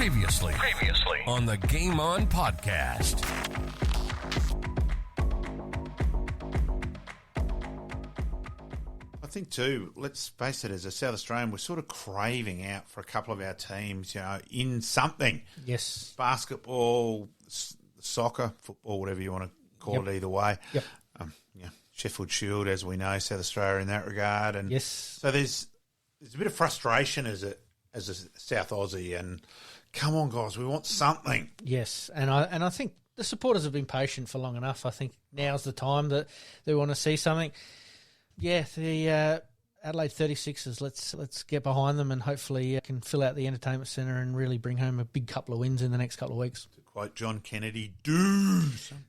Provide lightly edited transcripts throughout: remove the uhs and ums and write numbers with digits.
Previously on the Game On podcast. I think too, let's face it, as a South Australian, we're sort of craving out for a couple of our teams, in something. Yes. Basketball, soccer, football, whatever you want to call it either way. Yep. Sheffield Shield, as we know, South Australia in that regard. And yes. So there's a bit of frustration as a South Aussie, and come on, guys, we want something. Yes, and I think the supporters have been patient for long enough. I think now's the time that they want to see something. Yeah, the Adelaide 36ers, let's get behind them and hopefully can fill out the entertainment centre and really bring home a big couple of wins in the next couple of weeks. To quote John Kennedy, do something.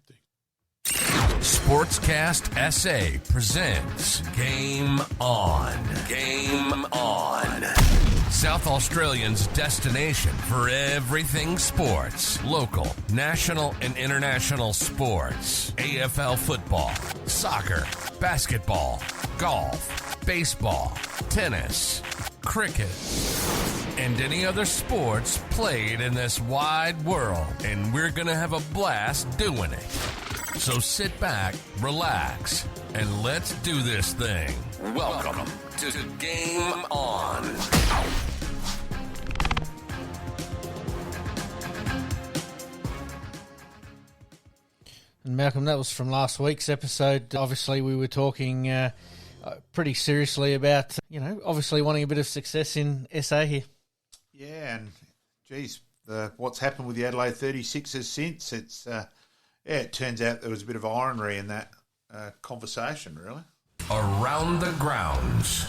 Sportscast SA presents Game On. Game On. South Australians' destination for everything sports. Local, national, and international sports. AFL football, soccer, basketball, golf, baseball, tennis, cricket, and any other sports played in this wide world. And we're going to have a blast doing it. So sit back, relax, and let's do this thing. Welcome to Game On. And Malcolm, that was from last week's episode. Obviously, we were talking pretty seriously about, obviously wanting a bit of success in SA here. Yeah, and geez, what's happened with the Adelaide 36ers since, it turns out there was a bit of irony in that conversation, really. Around the grounds.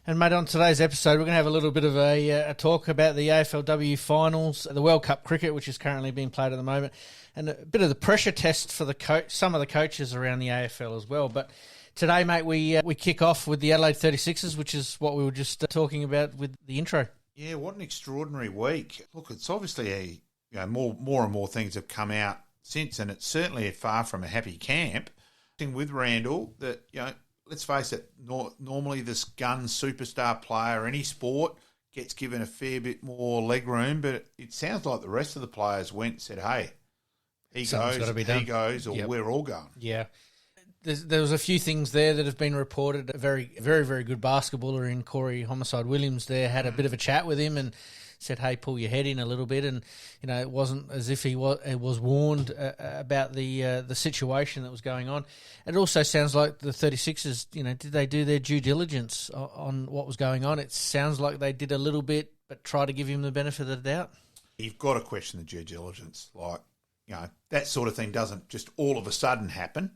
And, mate, on today's episode, we're going to have a little bit of a talk about the AFL W Finals, the World Cup cricket, which is currently being played at the moment, and a bit of the pressure test for some of the coaches around the AFL as well. But today, mate, we kick off with the Adelaide 36ers, which is what we were just talking about with the intro. Yeah, what an extraordinary week. Look, it's obviously more and more things have come out since, and it's certainly far from a happy camp. With Randall, that let's face it, normally this gun superstar player, any sport, gets given a fair bit more leg room, but it sounds like the rest of the players went and said, hey, he goes, or we're all going. Yeah. There was a few things there that have been reported. A very, very, very good basketballer in Corey Homicide Williams there had a bit of a chat with him and said, hey, pull your head in a little bit. And, it wasn't as if he was warned about the situation that was going on. It also sounds like the 36ers, did they do their due diligence on what was going on? It sounds like they did a little bit, but try to give him the benefit of the doubt. You've got to question the due diligence. That sort of thing doesn't just all of a sudden happen.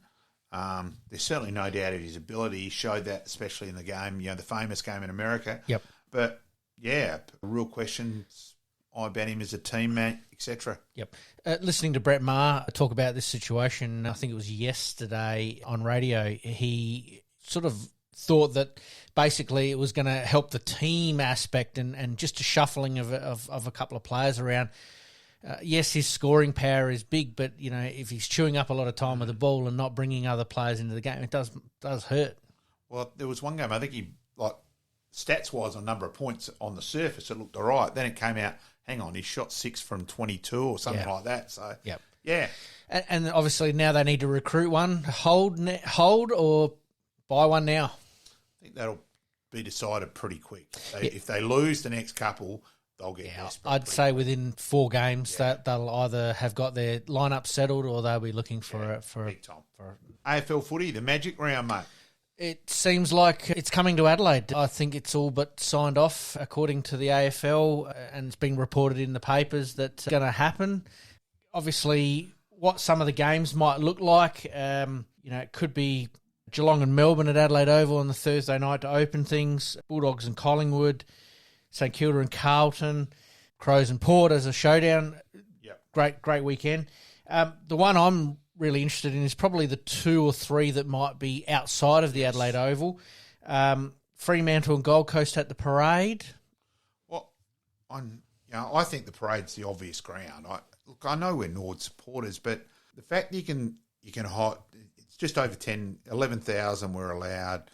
There's certainly no doubt of his ability. He showed that, especially in the game, the famous game in America. Yep. But, yeah, real questions about him as a teammate, etc. Yep. Listening to Brett Maher talk about this situation, I think it was yesterday on radio, he sort of thought that basically it was going to help the team aspect and just a shuffling of a couple of players around. Yes, his scoring power is big, but, if he's chewing up a lot of time with the ball and not bringing other players into the game, it does hurt. Well, there was one game, I think he, stats-wise on number of points on the surface, it looked all right. Then it came out, hang on, he shot 6 from 22 or something like that. So, yeah. And obviously now they need to recruit one. Hold or buy one now? I think that'll be decided pretty quick. If they lose the next couple, they'll get desperate. I'd say within 4 games that they'll either have got their lineup settled or they'll be looking for big time. AFL footy, the magic round, mate. It seems like it's coming to Adelaide. I think it's all but signed off according to the AFL, and it's been reported in the papers that it's going to happen. Obviously, what some of the games might look like, it could be Geelong and Melbourne at Adelaide Oval on the Thursday night to open things, Bulldogs and Collingwood, St Kilda and Carlton, Crows and Port as a showdown. Yep. Great weekend. The one I'm really interested in is probably the 2 or 3 that might be outside of the Adelaide Oval. Fremantle and Gold Coast at the Parade. Well, I think the Parade's the obvious ground. I know we're Nord supporters, but the fact that you can hide, it's just over 11,000 were allowed.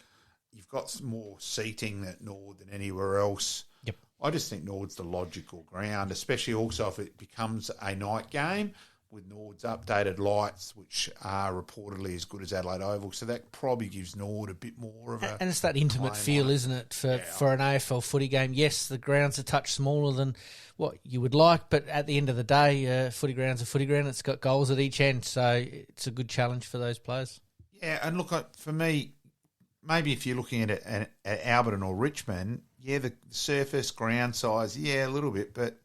you've got some more seating at Norwood than anywhere else. Yep. I just think Norwood's the logical ground, especially also if it becomes a night game with Norwood's updated lights, which are reportedly as good as Adelaide Oval. So that probably gives Norwood a bit more of a... And it's that intimate feel, isn't it, for an AFL footy game? Yes, the ground's a touch smaller than what you would like, but at the end of the day, footy ground's a footy ground. It's got goals at each end, so it's a good challenge for those players. Yeah, and look, for me, maybe if you're looking at it at Alberton or Richmond, yeah, the surface, ground size, yeah, a little bit, but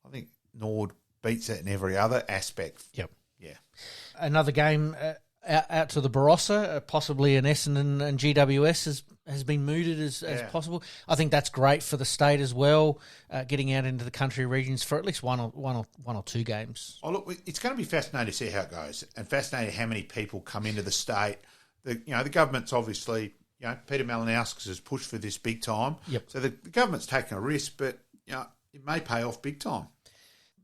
I think Norwood beats it in every other aspect. Yep. Yeah. Another game out to the Barossa, possibly an Essendon and GWS has been mooted as possible. I think that's great for the state as well, getting out into the country regions for at least one or two games. Oh, look, it's going to be fascinating to see how it goes, and fascinating how many people come into the state. The government's obviously, Peter Malcom has pushed for this big time. Yep. So the government's taking a risk, but it may pay off big time.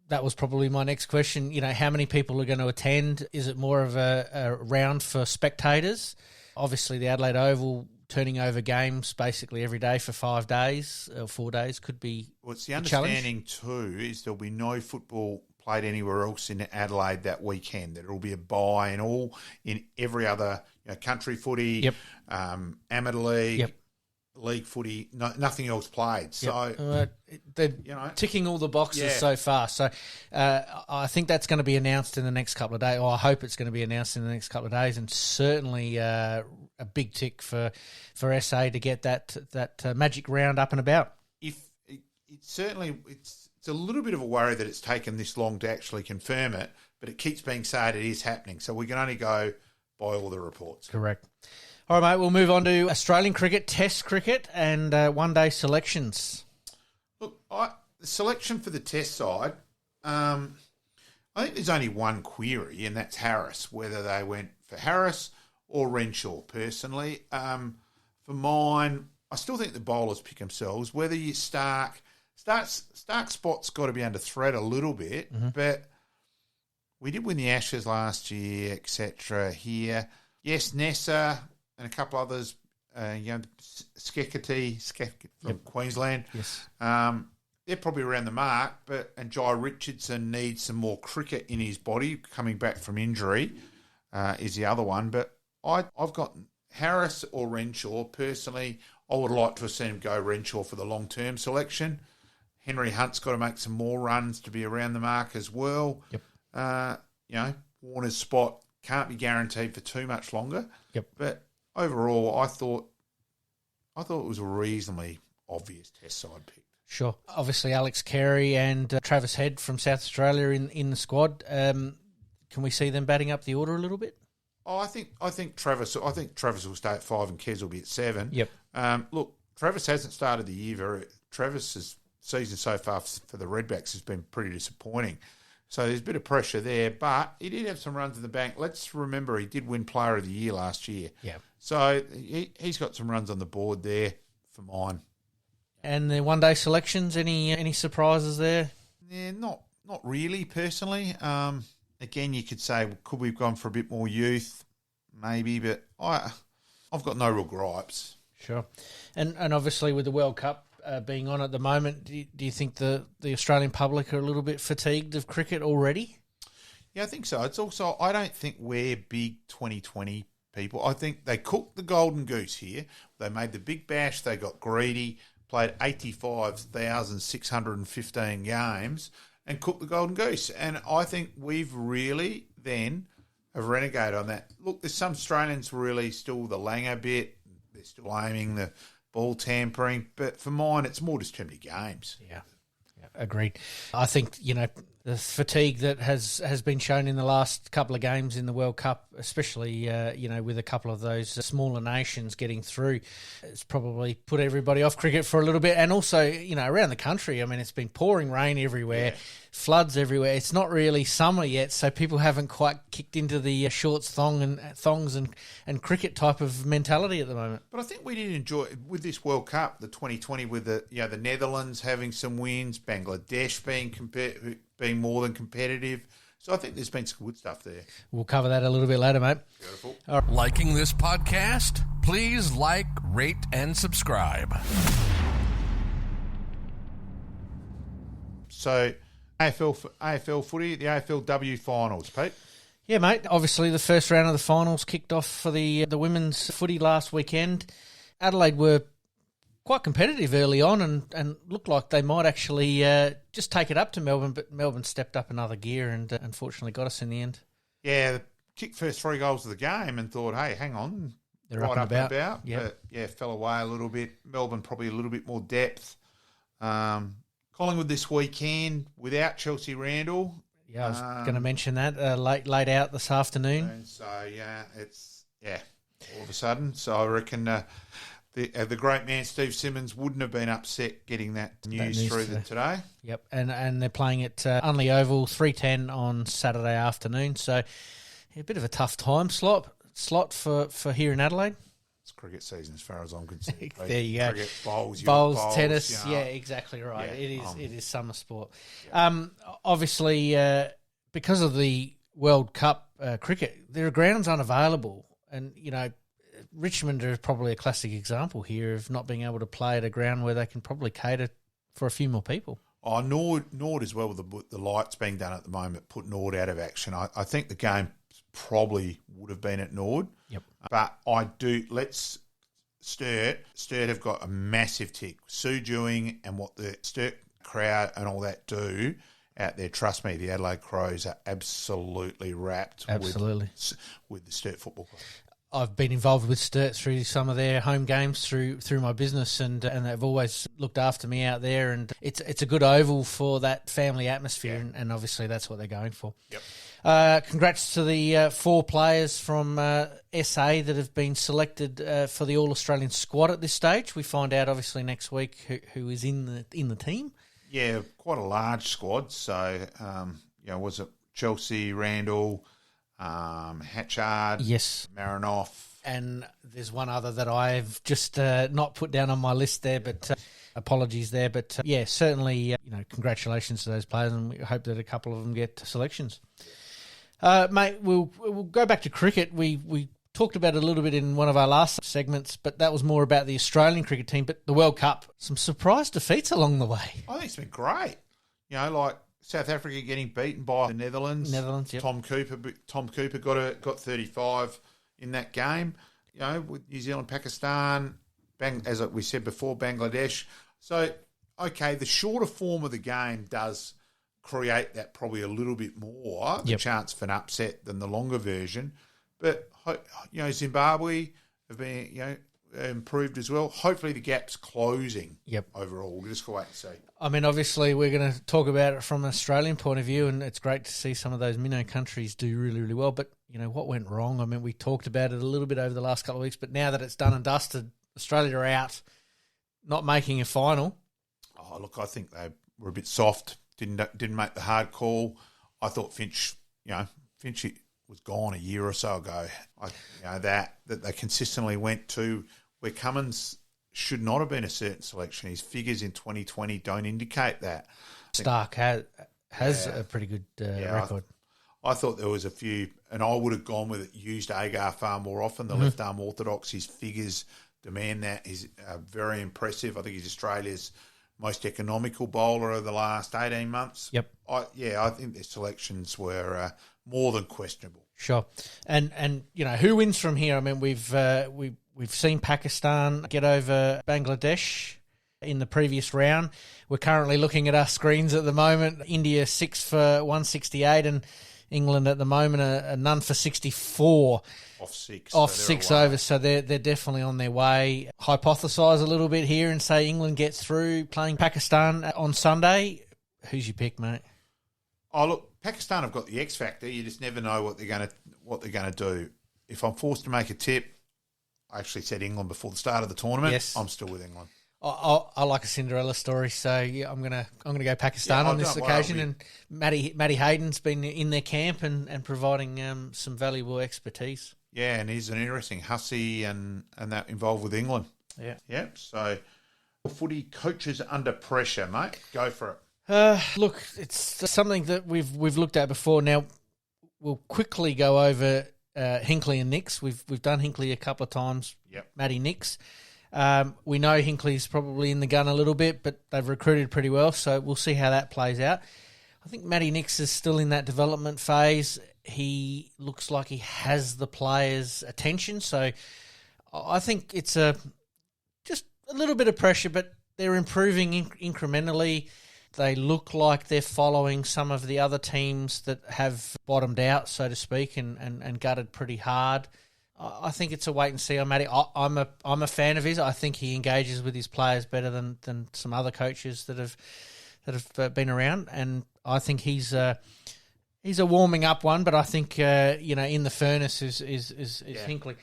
That was probably my next question. How many people are going to attend? Is it more of a round for spectators? Obviously, the Adelaide Oval turning over games basically every day for 5 days or 4 days could be Well, it's the understanding too is there'll be no football played anywhere else in Adelaide that weekend. There will be a bye and all in every other country footy, amateur league, league footy, nothing else played. So they're ticking all the boxes so far. So I think that's going to be announced in the next couple of days, or I hope it's going to be announced in the next couple of days, and certainly a big tick for SA to get that magic round up and about. It's a little bit of a worry that it's taken this long to actually confirm it, but it keeps being said it is happening. So we can only go by all the reports. Correct. All right, mate, we'll move on to Australian cricket, Test cricket, and one-day selections. Look, the selection for the Test side, I think there's only one query, and that's Harris, whether they went for Harris or Renshaw, personally. For mine, I still think the bowlers pick themselves. Whether you Stark's spot's got to be under threat a little bit, but we did win the Ashes last year, etc. here. Yes, Nessa and a couple others, Skekety from Queensland. Yes. They're probably around the mark, and Jai Richardson needs some more cricket in his body, coming back from injury, is the other one. But I've got Harris or Renshaw. Personally, I would like to have seen him go Renshaw for the long-term selection. Henry Hunt's got to make some more runs to be around the mark as well. Yep. Warner's spot can't be guaranteed for too much longer. Yep. But overall, I thought it was a reasonably obvious Test side pick. Sure. Obviously, Alex Carey and Travis Head from South Australia in the squad. Can we see them batting up the order a little bit? Oh, I think Travis will stay at 5 and Kez will be at 7. Yep. Look, Travis hasn't started the year Travis's season so far for the Redbacks has been pretty disappointing. So there's a bit of pressure there, but he did have some runs in the bank. Let's remember he did win Player of the Year last year. Yeah. So he's got some runs on the board there for mine. And the one-day selections, any surprises there? Yeah, not really personally. Again, you could say, could we have gone for a bit more youth? Maybe, but I've got no real gripes. Sure. And obviously with the World Cup being on at the moment, do you think the Australian public are a little bit fatigued of cricket already? Yeah, I think so. It's also, I don't think we're big 2020 people. I think they cooked the golden goose here. They made the big bash. They got greedy, played 85,615 games and cooked the golden goose. And I think we've really then have renegated on that. Look, there's some Australians really still the Langer bit. They're still aiming the ball tampering. But for mine, it's more just too many games. Yeah, agreed. I think, the fatigue that has been shown in the last couple of games in the World Cup, especially, with a couple of those smaller nations getting through, it's probably put everybody off cricket for a little bit. And also, around the country, I mean, it's been pouring rain everywhere, floods everywhere. It's not really summer yet, so people haven't quite kicked into the shorts, thongs and cricket type of mentality at the moment. But I think we did enjoy, with this World Cup, the 2020, with the Netherlands having some wins, Bangladesh being more than competitive. So I think there's been some good stuff there. We'll cover that a little bit later, mate. Beautiful. Liking this podcast? Please like, rate, and subscribe. So, AFL footy, the AFL W finals, Pete. Yeah, mate. Obviously, the first round of the finals kicked off for the women's footy last weekend. Adelaide were quite competitive early on and looked like they might actually just take it up to Melbourne, but Melbourne stepped up another gear and unfortunately got us in the end. Yeah, they kicked first 3 goals of the game and thought, hey, hang on. They're right up and about. Yep. But, yeah, fell away a little bit. Melbourne probably a little bit more depth. Collingwood this weekend without Chelsea Randall. Yeah, I was going to mention that late out this afternoon. And so all of a sudden. So I reckon the great man Steve Simmons wouldn't have been upset getting that news through today. Yep, and they're playing at Unley Oval 3:10 on Saturday afternoon. So a bit of a tough time slot for here in Adelaide. It's cricket season as far as I'm concerned. There you go. Cricket, bowls, tennis. Yeah, exactly right. Yeah, it is summer sport. Yeah. Obviously, because of the World Cup cricket, there are grounds unavailable, and Richmond are probably a classic example here of not being able to play at a ground where they can probably cater for a few more people. Oh, Nord as well, with the lights being done at the moment, put Nord out of action. I think the game probably would have been at Nord. Yep. But Sturt have got a massive tick. Sue Dewing and what the Sturt crowd and all that do out there, trust me, the Adelaide Crows are absolutely wrapped with the Sturt Football Club. I've been involved with Sturt through some of their home games through my business, and they've always looked after me out there. And it's a good oval for that family atmosphere, and obviously that's what they're going for. Yep. Congrats to the 4 players from SA that have been selected for the All-Australian squad at this stage. We find out obviously next week who is in the team. Yeah, quite a large squad. So was it Chelsea, Randall, Hatchard, yes, Marinoff, and there's one other that I've just not put down on my list there, but apologies there. But certainly, congratulations to those players, and we hope that a couple of them get selections. Mate, we'll go back to cricket. We talked about it a little bit in one of our last segments, but that was more about the Australian cricket team. But the World Cup, some surprise defeats along the way. I think it's been great. Like South Africa getting beaten by the Netherlands. Yep. Tom Cooper got 35 in that game. With New Zealand, Pakistan, as we said before, Bangladesh. So, okay, the shorter form of the game does create that probably a little bit more, the chance for an upset than the longer version. But, Zimbabwe have been, improved as well. Hopefully the gap's closing overall. We'll just go wait and see. I mean, obviously we're going to talk about it from an Australian point of view, and it's great to see some of those minnow countries do really, really well. But, what went wrong? I mean, we talked about it a little bit over the last couple of weeks, but now that it's done and dusted, Australia are out, not making a final. Oh, look, I think they were a bit soft, didn't make the hard call. I thought Finch was gone a year or so ago. That they consistently went to where Cummins should not have been a certain selection. His figures in 2020 don't indicate that. Stark has a pretty good record. I thought there was a few, and I would have gone with it, used Agar far more often, the left-arm orthodox. His figures demand that. He's very impressive. I think he's Australia's most economical bowler of the last 18 months. Yep. I think their selections were more than questionable. Sure. And who wins from here? I mean, we've seen Pakistan get over Bangladesh in the previous round. We're currently looking at our screens at the moment. India 6 for 168 and England at the moment a none for 64. Off six overs, so they're definitely on their way. Hypothesise a little bit here and say England gets through playing Pakistan on Sunday. Who's your pick, mate? Oh, look, Pakistan have got the X factor. You just never know what they're going to do. If I'm forced to make a tip, I actually said England before the start of the tournament. Yes. I'm still with England. I like a Cinderella story, so I'm gonna go Pakistan on this occasion. And Matty Hayden's been in their camp and providing some valuable expertise. Yeah, and he's an interesting hussy and that involved with England. Yeah. Yep. So, footy coaches under pressure, mate. Go for it. Look, it's something that we've looked at before. Now we'll quickly go over Hinkley and Nicks. We've done Hinkley a couple of times. Yep. Matty Nicks. We know Hinkley's probably in the gun a little bit, but they've recruited pretty well, so we'll see how that plays out. I think Matty Nix is still in that development phase. He looks like he has the players' attention, so I think it's just a little bit of pressure, but they're improving incrementally. They look like they're following some of the other teams that have bottomed out, so to speak, and gutted pretty hard. I think it's a wait and see on Matty. I'm a fan of his. I think he engages with his players better than some other coaches that have been around, and I think he's a warming up one. But I think in the furnace is Hinkley.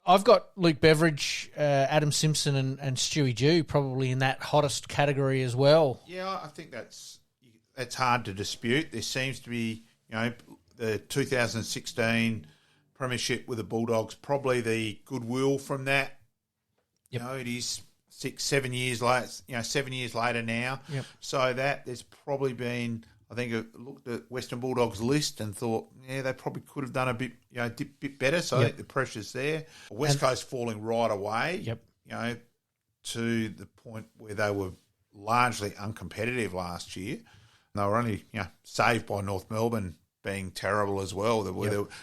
I've got Luke Beveridge, Adam Simpson, and Stewie Dew probably in that hottest category as well. Yeah, I think that's hard to dispute. There seems to be, the 2016 premiership with the Bulldogs, probably the goodwill from that. Yep. It is 6-7 years late. 7 years later now. Yep. So that there's probably been. I think I looked at Western Bulldogs' list and thought, they probably could have done a bit, bit better. So I think the pressure's there. West Coast falling right away. Yep. To the point where they were largely uncompetitive last year. And they were only, saved by North Melbourne being terrible as well.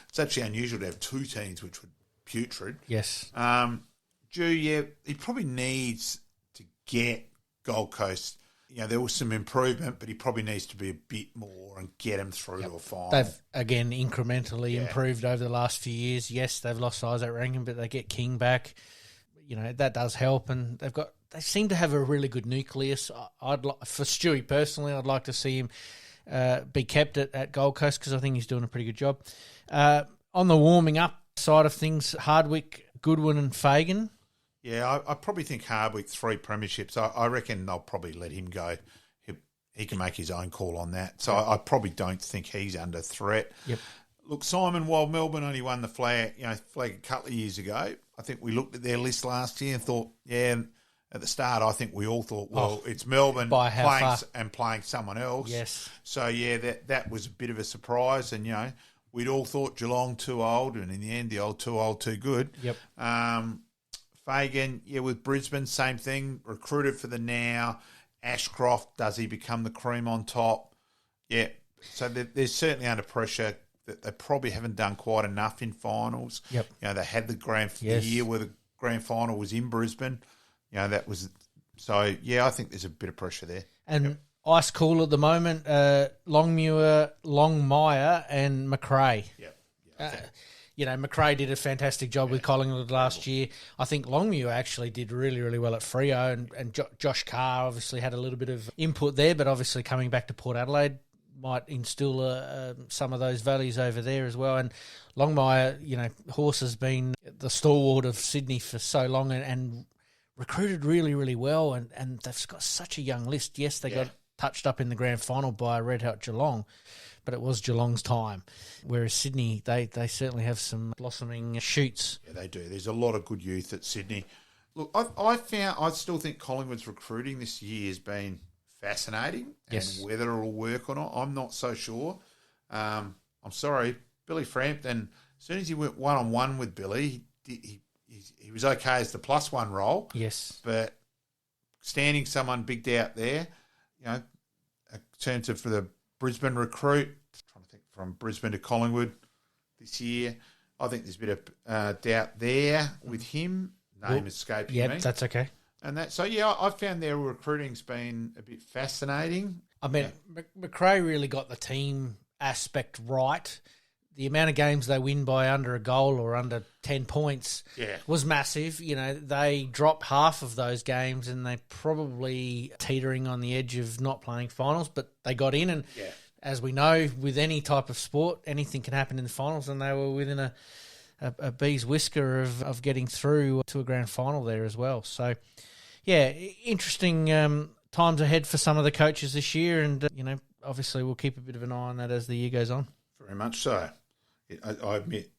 It's actually unusual to have two teams which were putrid. Yes. Dew, he probably needs to get Gold Coast. There was some improvement, but he probably needs to be a bit more and get him through to a final. They've, again, incrementally improved over the last few years. Yes, they've lost Isaac Rankin, but they get King back. That does help, and they seem to have a really good nucleus. For Stewie personally, I'd like to see him be kept at Gold Coast because I think he's doing a pretty good job. On the warming up side of things, Hardwick, Goodwin and Fagan. Yeah, I probably think Hardwick 3 premierships. I reckon they'll probably let him go. He can make his own call on that. So I probably don't think he's under threat. Yep. Look, Simon, while Melbourne only won the flag a couple of years ago, I think we looked at their list last year and thought, at the start, I think we all thought, it's Melbourne playing someone else. Yes. So, that was a bit of a surprise. And, we'd all thought Geelong too old, and in the end, the old too old, too good. Yep. Fagan, with Brisbane, same thing. Recruited for the now. Ashcroft, does he become the cream on top? Yeah. So they're certainly under pressure. That they probably haven't done quite enough in finals. Yep. They had the year where the grand final was in Brisbane. That was so. I think there's a bit of pressure there. And ice cool at the moment. Longmuir, Longmire, and McRae. Yep. McRae did a fantastic job with Collingwood last year. I think Longmuir actually did really, really well at Freo, and Josh Carr obviously had a little bit of input there, but obviously coming back to Port Adelaide might instill some of those values over there as well. And Longmire, Horse has been the stalwart of Sydney for so long and recruited really, really well, and they've got such a young list. Yes, they got touched up in the grand final by Red Hot Geelong, but it was Geelong's time. Whereas Sydney, they certainly have some blossoming shoots. Yeah, they do. There's a lot of good youth at Sydney. Look, I still think Collingwood's recruiting this year has been fascinating. Yes. And whether it'll work or not, I'm not so sure. I'm sorry, Billy Frampton, as soon as he went one-on-one with Billy, he was okay as the +1 role. Yes. But standing someone bigged out there, in terms of for the Brisbane recruit, trying to think from Brisbane to Collingwood this year, I think there's a bit of doubt there with him. Name escaping me. Yeah, that's okay. And I found their recruiting's been a bit fascinating. I mean, McRae really got the team aspect right. The amount of games they win by under a goal or under 10 points was massive. They dropped half of those games and they probably teetering on the edge of not playing finals, but they got in. And as we know, with any type of sport, anything can happen in the finals, and they were within a bee's whisker of getting through to a grand final there as well. So, interesting times ahead for some of the coaches this year, and, obviously we'll keep a bit of an eye on that as the year goes on. Very much so. I admit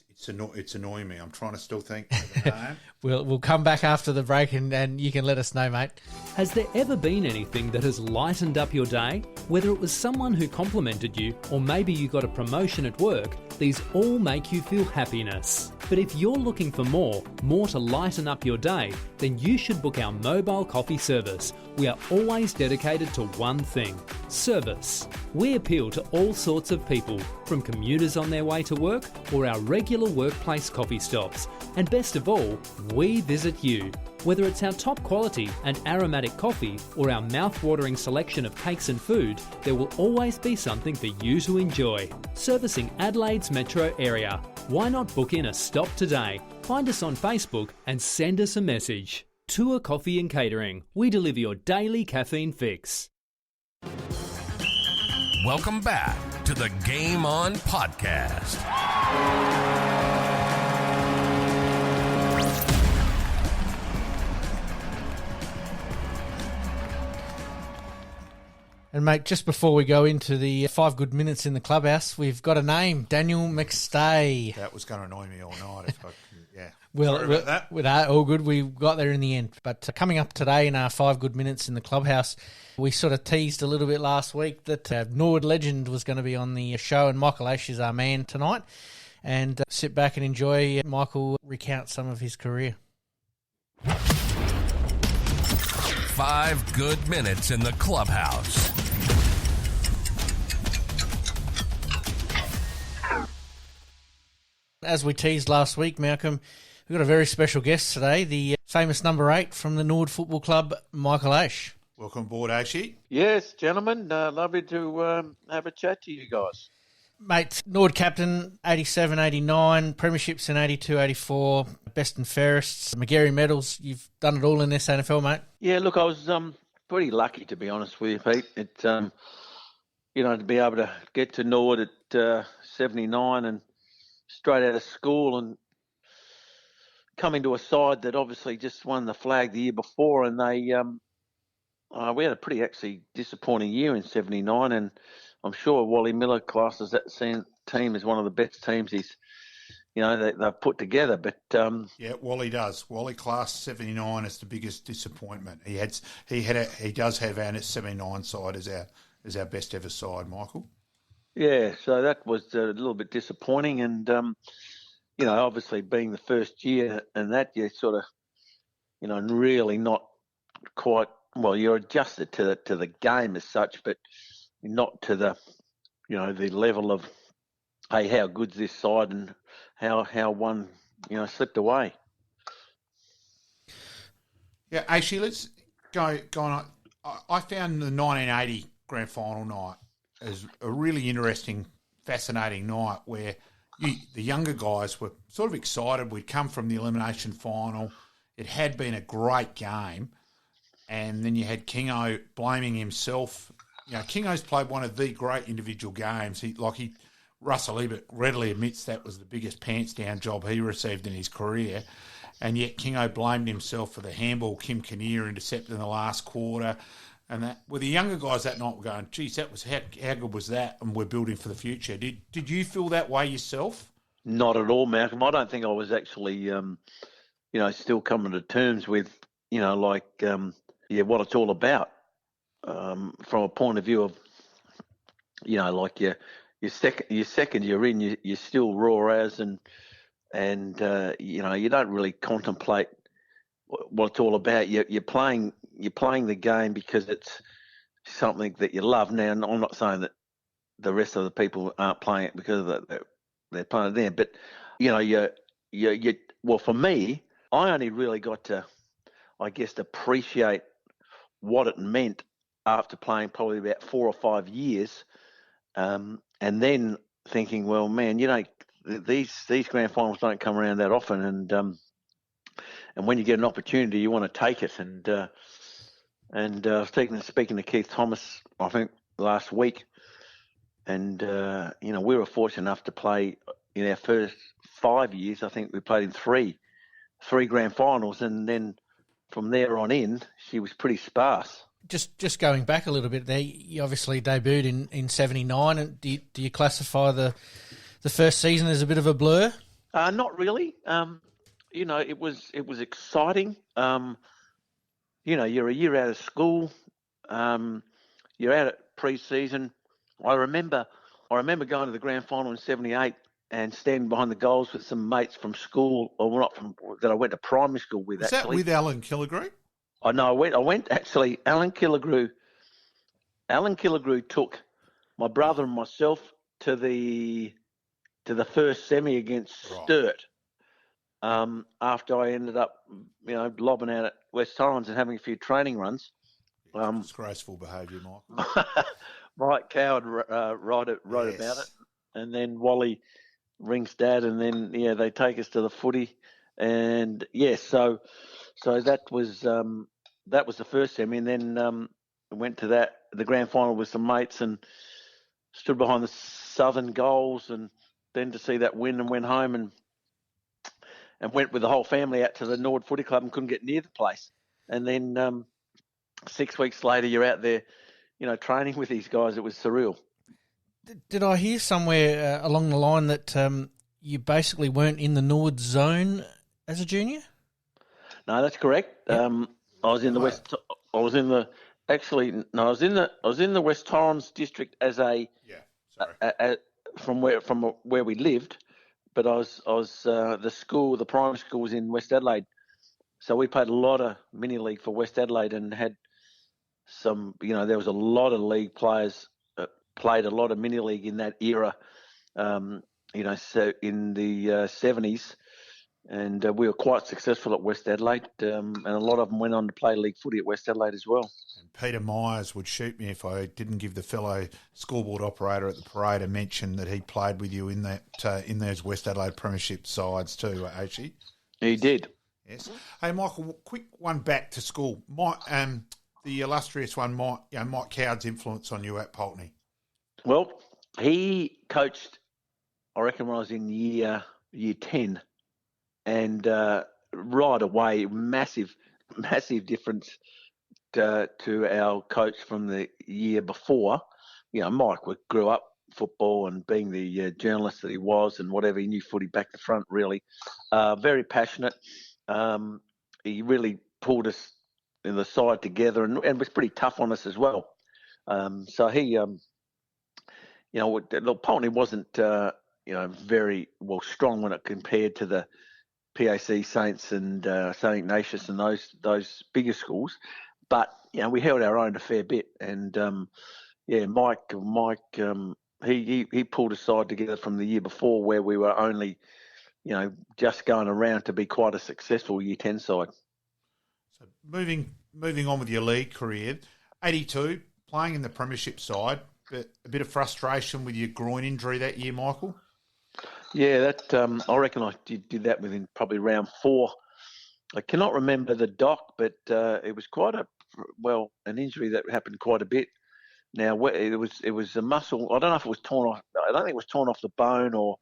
it's It's annoying me. I'm trying to still think of the name. We'll come back after the break and you can let us know, mate. Has there ever been anything that has lightened up your day? Whether it was someone who complimented you or maybe you got a promotion at work, these all make you feel happiness. But if you're looking for more to lighten up your day, then you should book our mobile coffee service. We are always dedicated to one thing: service. We appeal to all sorts of people, from commuters on their way to work or our regular workplace coffee stops. And best of all, we visit you. Whether it's our top quality and aromatic coffee or our mouth-watering selection of cakes and food, there will always be something for you to enjoy. Servicing Adelaide's metro area. Why not book in a stop today? Find us on Facebook and send us a message. Tour Coffee and Catering. We deliver your daily caffeine fix. Welcome back to the Game On podcast. And, mate, just before we go into the 5 good minutes in the clubhouse, we've got a name, Daniel McStay. That was going to annoy me all night if I could, yeah. Well, Sorry about that. All good. We got there in the end. But coming up today in our 5 good minutes in the clubhouse, we sort of teased a little bit last week that Norwood legend was going to be on the show, and Michael AISH is our man tonight. And sit back and enjoy Michael recount some of his career. 5 good minutes in the clubhouse. As we teased last week, Malcolm, we've got a very special guest today, the famous number 8 from the Norwood Football Club, Michael AISH. Welcome aboard, Aishi. Yes, gentlemen. Lovely to have a chat to you guys. Mate, Norwood captain, 87, 89, premierships in 82, 84, best and fairest, McGarry medals. You've done it all in this SANFL, mate. Yeah, look, I was pretty lucky, to be honest with you, Pete. It, to be able to get to Norwood at 79 and straight out of school and coming to a side that obviously just won the flag the year before, and they we had a pretty actually disappointing year in 79, and I'm sure Wally Miller classes that team as one of the best teams they've put together. But yeah, Wally does. Wally class 79 is the biggest disappointment. He does have our 79 side as our best ever side, Michael. Yeah, so that was a little bit disappointing, and obviously being the first year and that, you're sort of, really not quite well. You're adjusted to the game as such, but not to the, the level of, hey, how good's this side and how one, slipped away. Yeah, actually, let's go on. I found the 1980 grand final night as a really interesting, fascinating night where the younger guys were sort of excited. We'd come from the elimination final. It had been a great game. And then you had Kingo blaming himself. Kingo's played one of the great individual games. Russell Ebert readily admits that was the biggest pants-down job he received in his career. And yet Kingo blamed himself for the handball Kim Kinnear intercepted in the last quarter. And that, with the younger guys that night were going, geez, that was how good was that? And we're building for the future. Did you feel that way yourself? Not at all, Malcolm. I don't think I was actually, still coming to terms with, what it's all about. From a point of view of, your second you're in, you're still raw as, and you don't really contemplate what it's all about. You're playing the game because it's something that you love. Now, I'm not saying that the rest of the people aren't playing it because they're playing it there, but well, for me, I only really got to, I guess, appreciate what it meant after playing probably about 4 or 5 years, and then thinking, well, man, these grand finals don't come around that often, and when you get an opportunity, you want to take it. And speaking to Keith Thomas, I think last week, and we were fortunate enough to play in our first 5 years. I think we played in three grand finals, and then from there on in, she was pretty sparse. Just going back a little bit there, you obviously debuted in 79. And do you classify the first season as a bit of a blur? Not really. It was exciting. You're a year out of school. You're out at pre-season. I remember going to the grand final in '78 and standing behind the goals with some mates from school, or not from that I went to primary school with. Was that with Alan Killigrew? I know. I went actually. Alan Killigrew took my brother and myself to the first semi against Sturt. After I ended up, lobbing out at West Torrens and having a few training runs. Disgraceful behaviour, Michael. Mike Coward wrote about it, and then Wally rings Dad, and then they take us to the footy, and so that was the first semi, and then went to the grand final with some mates and stood behind the Southern goals, and then to see that win and went home and went with the whole family out to the Norwood Footy Club and couldn't get near the place, and then 6 weeks later you're out there, training with these guys. It was surreal. Did I hear somewhere along the line that you basically weren't in the Norwood zone as a junior? No, that's correct. Yep. I was in the West. I was in the West Torrens district as from where we lived, but I was the primary school was in West Adelaide, so we played a lot of mini league for West Adelaide and had some. There was a lot of league players played a lot of mini league in that era. So in the 70s. And we were quite successful at West Adelaide, and a lot of them went on to play league footy at West Adelaide as well. And Peter Myers would shoot me if I didn't give the fellow scoreboard operator at the parade a mention that he played with you in in those West Adelaide Premiership sides too, Aishi. He did. Yes. Hey, Michael, quick one back to school. The illustrious one, Mike Coward's influence on you at Pulteney. Well, he coached, I reckon, when I was in year 10. And right away, massive difference to our coach from the year before. Mike grew up football and being the journalist that he was and whatever, he knew footy back to front, really. Very passionate. He really pulled us in the side together and was pretty tough on us as well. So he, Pulteney wasn't, very well strong when it compared to the PAC Saints and St Ignatius and those bigger schools, but we held our own a fair bit. And Mike, he pulled us side together from the year before where we were only, just going around to be quite a successful year 10 side. So moving on with your league career, 82 playing in the premiership side, but a bit of frustration with your groin injury that year, Michael. Yeah, that I reckon I did that within probably round 4. I cannot remember the doc, but it was quite an injury that happened quite a bit. Now it was a muscle. I don't know if it was torn off. I don't think it was torn off the bone or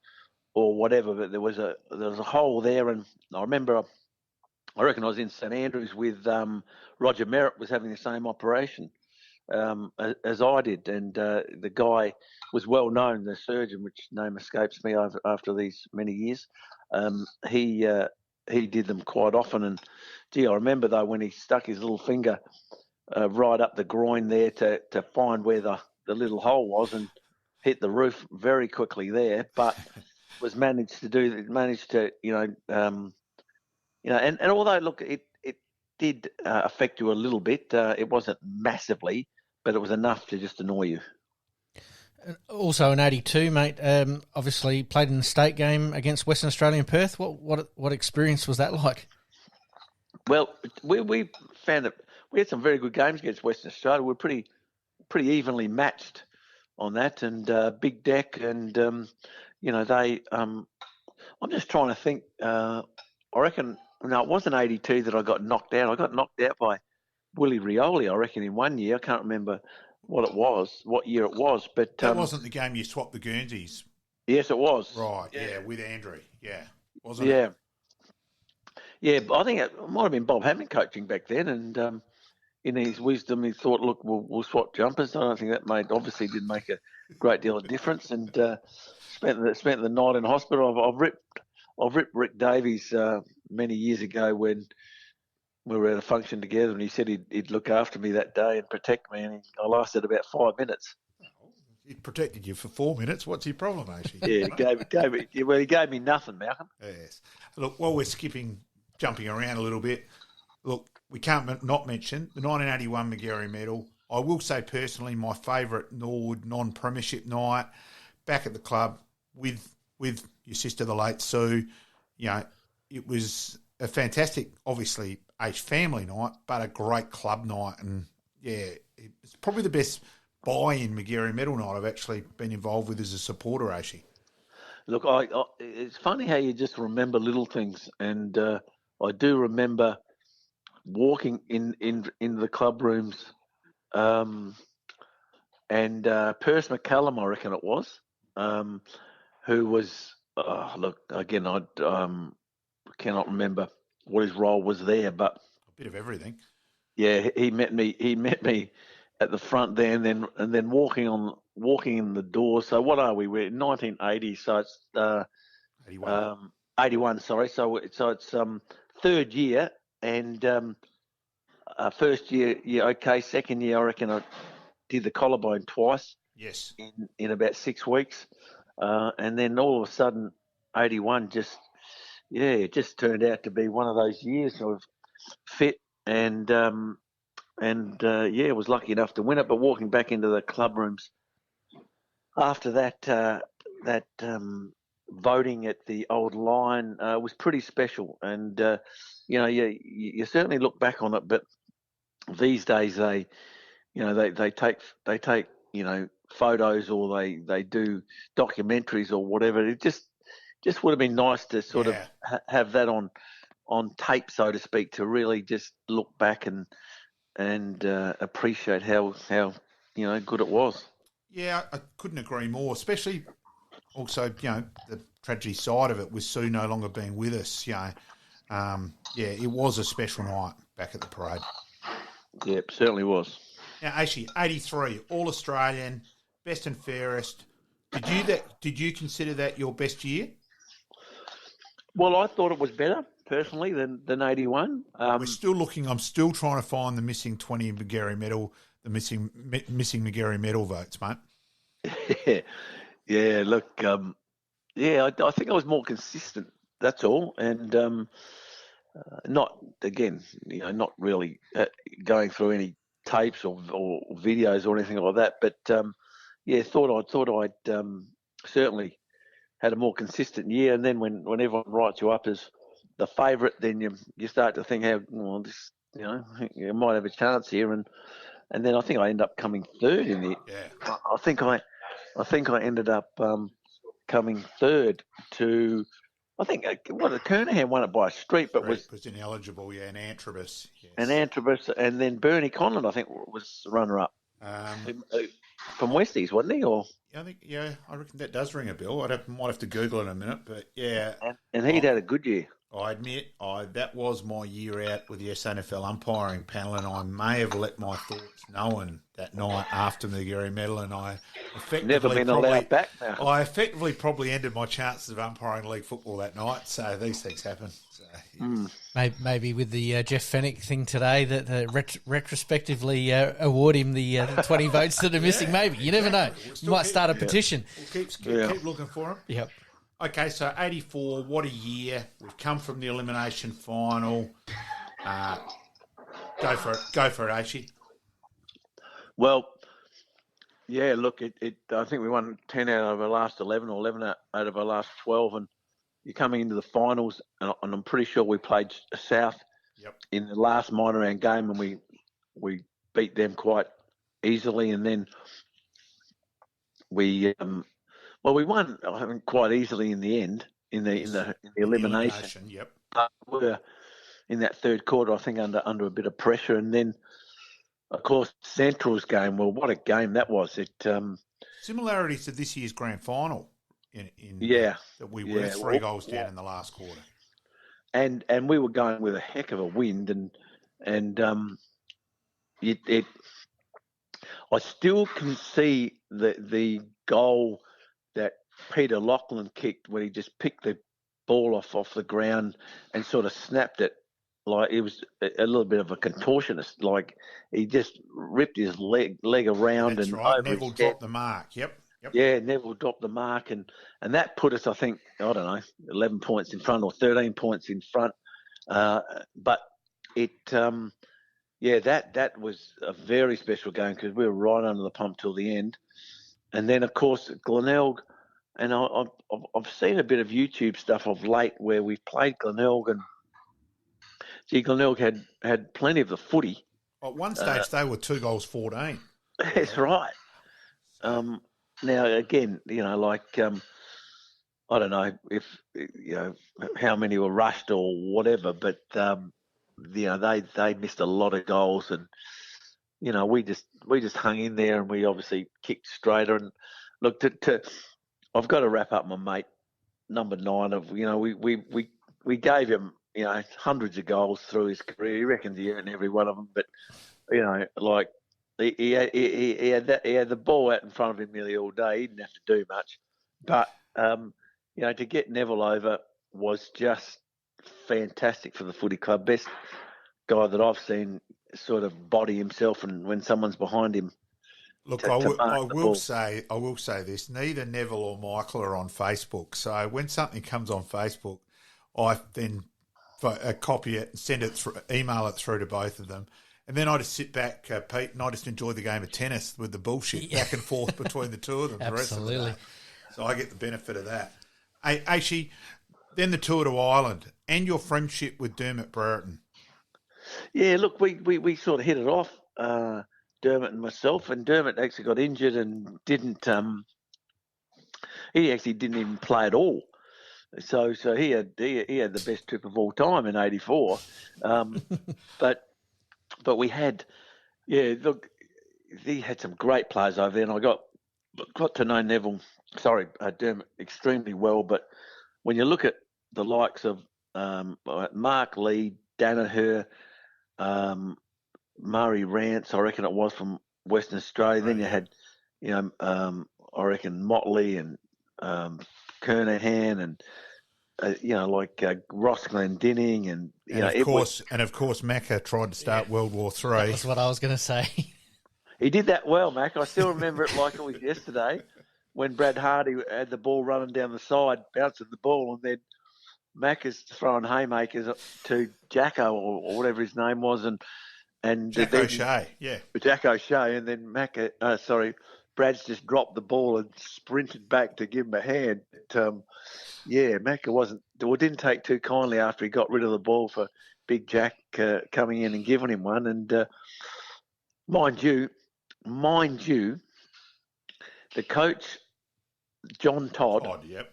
whatever. But there was a hole there, and I remember. I reckon I was in St Andrews with Roger Merritt was having the same operation as I did, and the guy was well known, the surgeon, which name escapes me after these many years. He did them quite often, and I remember though when he stuck his little finger right up the groin there to find where the little hole was and hit the roof very quickly there, but managed to and although look it did affect you a little bit, it wasn't massively, but it was enough to just annoy you. Also in 82, mate, obviously played in the state game against Western Australia in Perth. What experience was that like? Well, we found that we had some very good games against Western Australia. We're pretty evenly matched on that, and big deck, and they. I'm just trying to think. I reckon. No, it wasn't 82 that I got knocked out. I got knocked out by Willie Rioli, I reckon, in one year. I can't remember what year it was. But that wasn't the game you swapped the Guernseys. Yes, it was. Right, yeah, with Andrew. Yeah, wasn't it? Yeah, I think it might have been Bob Hammond coaching back then, and in his wisdom, he thought, look, we'll swap jumpers. I don't think that didn't make a great deal of difference, and spent the night in hospital. I've ripped Rick Davies many years ago when we were at a function together, and he said he'd look after me that day and protect me, and I lasted about 5 minutes. He protected you for 4 minutes. What's your problem, actually? Yeah, he gave me nothing, Malcolm. Yes. Look, while we're jumping around a little bit, look, we can't not mention the 1981 Magarey Medal. I will say personally, my favourite Norwood non-premiership night back at the club with your sister, the late Sue. It was a fantastic, obviously, AISH family night, but a great club night. And, it's probably the best buy-in Magarey Medal night I've actually been involved with as a supporter, actually. Look, it's funny how you just remember little things. And I do remember walking in the club rooms, and Perce McCallum, I reckon it was, who was, look, again, I cannot remember what his role was there, but a bit of everything. Yeah, he met me at the front there, and then walking in the door. So what are we? We're in 1980, so it's 81. 81. Sorry, so it's third year, and first year, yeah, okay. Second year, I reckon I did the collarbone twice. Yes. In about 6 weeks, and then all of a sudden, 81 it just turned out to be one of those years of fit and was lucky enough to win it. But walking back into the club rooms after that voting at the old line was pretty special. And you certainly look back on it, but these days they take photos, or they do documentaries or whatever. It just would have been nice to sort of have that on tape, so to speak, to really just look back and appreciate how good it was. Yeah, I couldn't agree more. Especially also the tragedy side of it with Sue no longer being with us. It was a special night back at the parade. Yeah, it certainly was. Now, actually, 83 All Australian, best and fairest. Did you consider that your best year? Well, I thought it was better personally than 81. We're still looking. I'm still trying to find the missing 20 Magarey medal, the missing Magarey medal votes, mate. Yeah. Look, I think I was more consistent. That's all, and not really going through any tapes or videos or anything like that. But thought I'd certainly had a more consistent year. And then when everyone writes you up as the favourite, then you start to think you might have a chance here. And then I think I end up coming third in the. Yeah. I think I ended up coming third to. I think Kernahan won it by a street, but was ineligible. Yeah, and Antrobus. Yes. And Antrobus, and then Bernie Conlon, I think, was runner-up from Westies, wasn't he? Or I reckon that does ring a bell. Might have to Google it in a minute, but yeah. And he'd had a good year. I admit, that was my year out with the SANFL umpiring panel, and I may have let my thoughts known that night after the Magarey medal, and I effectively never been allowed back now. I effectively probably ended my chances of umpiring league football that night. So these things happen. So, yes. Maybe with the Jeff Fennick thing today, that retrospectively award him the 20 votes that are missing. Maybe you never know. You might start a petition. We'll keep looking for him. Yep. Okay, so 84, what a year. We've come from the elimination final. Go for it, Aishi. Well, yeah, look, I think we won 10 out of our last 11 or 11 out of our last 12, and you're coming into the finals, and I'm pretty sure we played South in the last minor round game, and we beat them quite easily, and then we won, I think, quite easily in the end in the elimination. Yep. We were in that third quarter, I think, under a bit of pressure, and then, of course, Central's game. Well, what a game that was! It similarities to this year's grand final. That we were 3 goals down in the last quarter, and we were going with a heck of a wind, and I still can see the goal that Peter Lachlan kicked when he just picked the ball off the ground and sort of snapped it. Like it was a little bit of a contortionist. Like he just ripped his leg around. That's and right. over Neville his dropped head. the mark. Yep. Yeah, Neville dropped the mark, and that put us, I think, I don't know, 11 points in front or 13 points in front. But it, that was a very special game because we were right under the pump till the end. And then, of course, Glenelg, and I've seen a bit of YouTube stuff of late where we've played Glenelg, and Glenelg had plenty of the footy. At one stage, they were 2-14. That's right. Now, again, I don't know if, how many were rushed or whatever, but, they missed a lot of goals, and, we just hung in there, and we obviously kicked straighter. And look, I've got to wrap up my mate, number 9 we gave him, hundreds of goals through his career. He reckons he earned every one of them, but, he had the ball out in front of him nearly all day. He didn't have to do much. But, to get Neville over was just fantastic for the footy club. Best guy that I've seen sort of body himself, and when someone's behind him. Look, I will say this. Neither Neville or Michael are on Facebook. So when something comes on Facebook, I then copy it and send it email it through to both of them. And then I just sit back, Pete, and I just enjoy the game of tennis with the bullshit back and forth between the two of them. Absolutely. The rest of the day. So I get the benefit of that. Hey, Aishi, then the tour to Ireland and your friendship with Dermot Brereton. Yeah, look, we sort of hit it off, Dermot and myself, and Dermot actually got injured and didn't. He actually didn't even play at all. So he had the best trip of all time in '84, but we had, look, he had some great players over there, and I got to know Dermot extremely well. But when you look at the likes of Mark Lee, Danaher, Murray Rance, I reckon it was from Western Australia. Then you had, I reckon Motley and Kernahan and Ross Glendinning and of course Macca tried to start World War III. That's what I was going to say. He did that well, Mac. I still remember it like it was yesterday when Brad Hardy had the ball running down the side, bouncing the ball, and then Mac is throwing haymakers to Jacko or whatever his name was, and Jack O'Shea, Jack O'Shea, and then Brad's just dropped the ball and sprinted back to give him a hand. Macca didn't take too kindly after he got rid of the ball for Big Jack coming in and giving him one. And mind you, the coach, John Todd. Yep.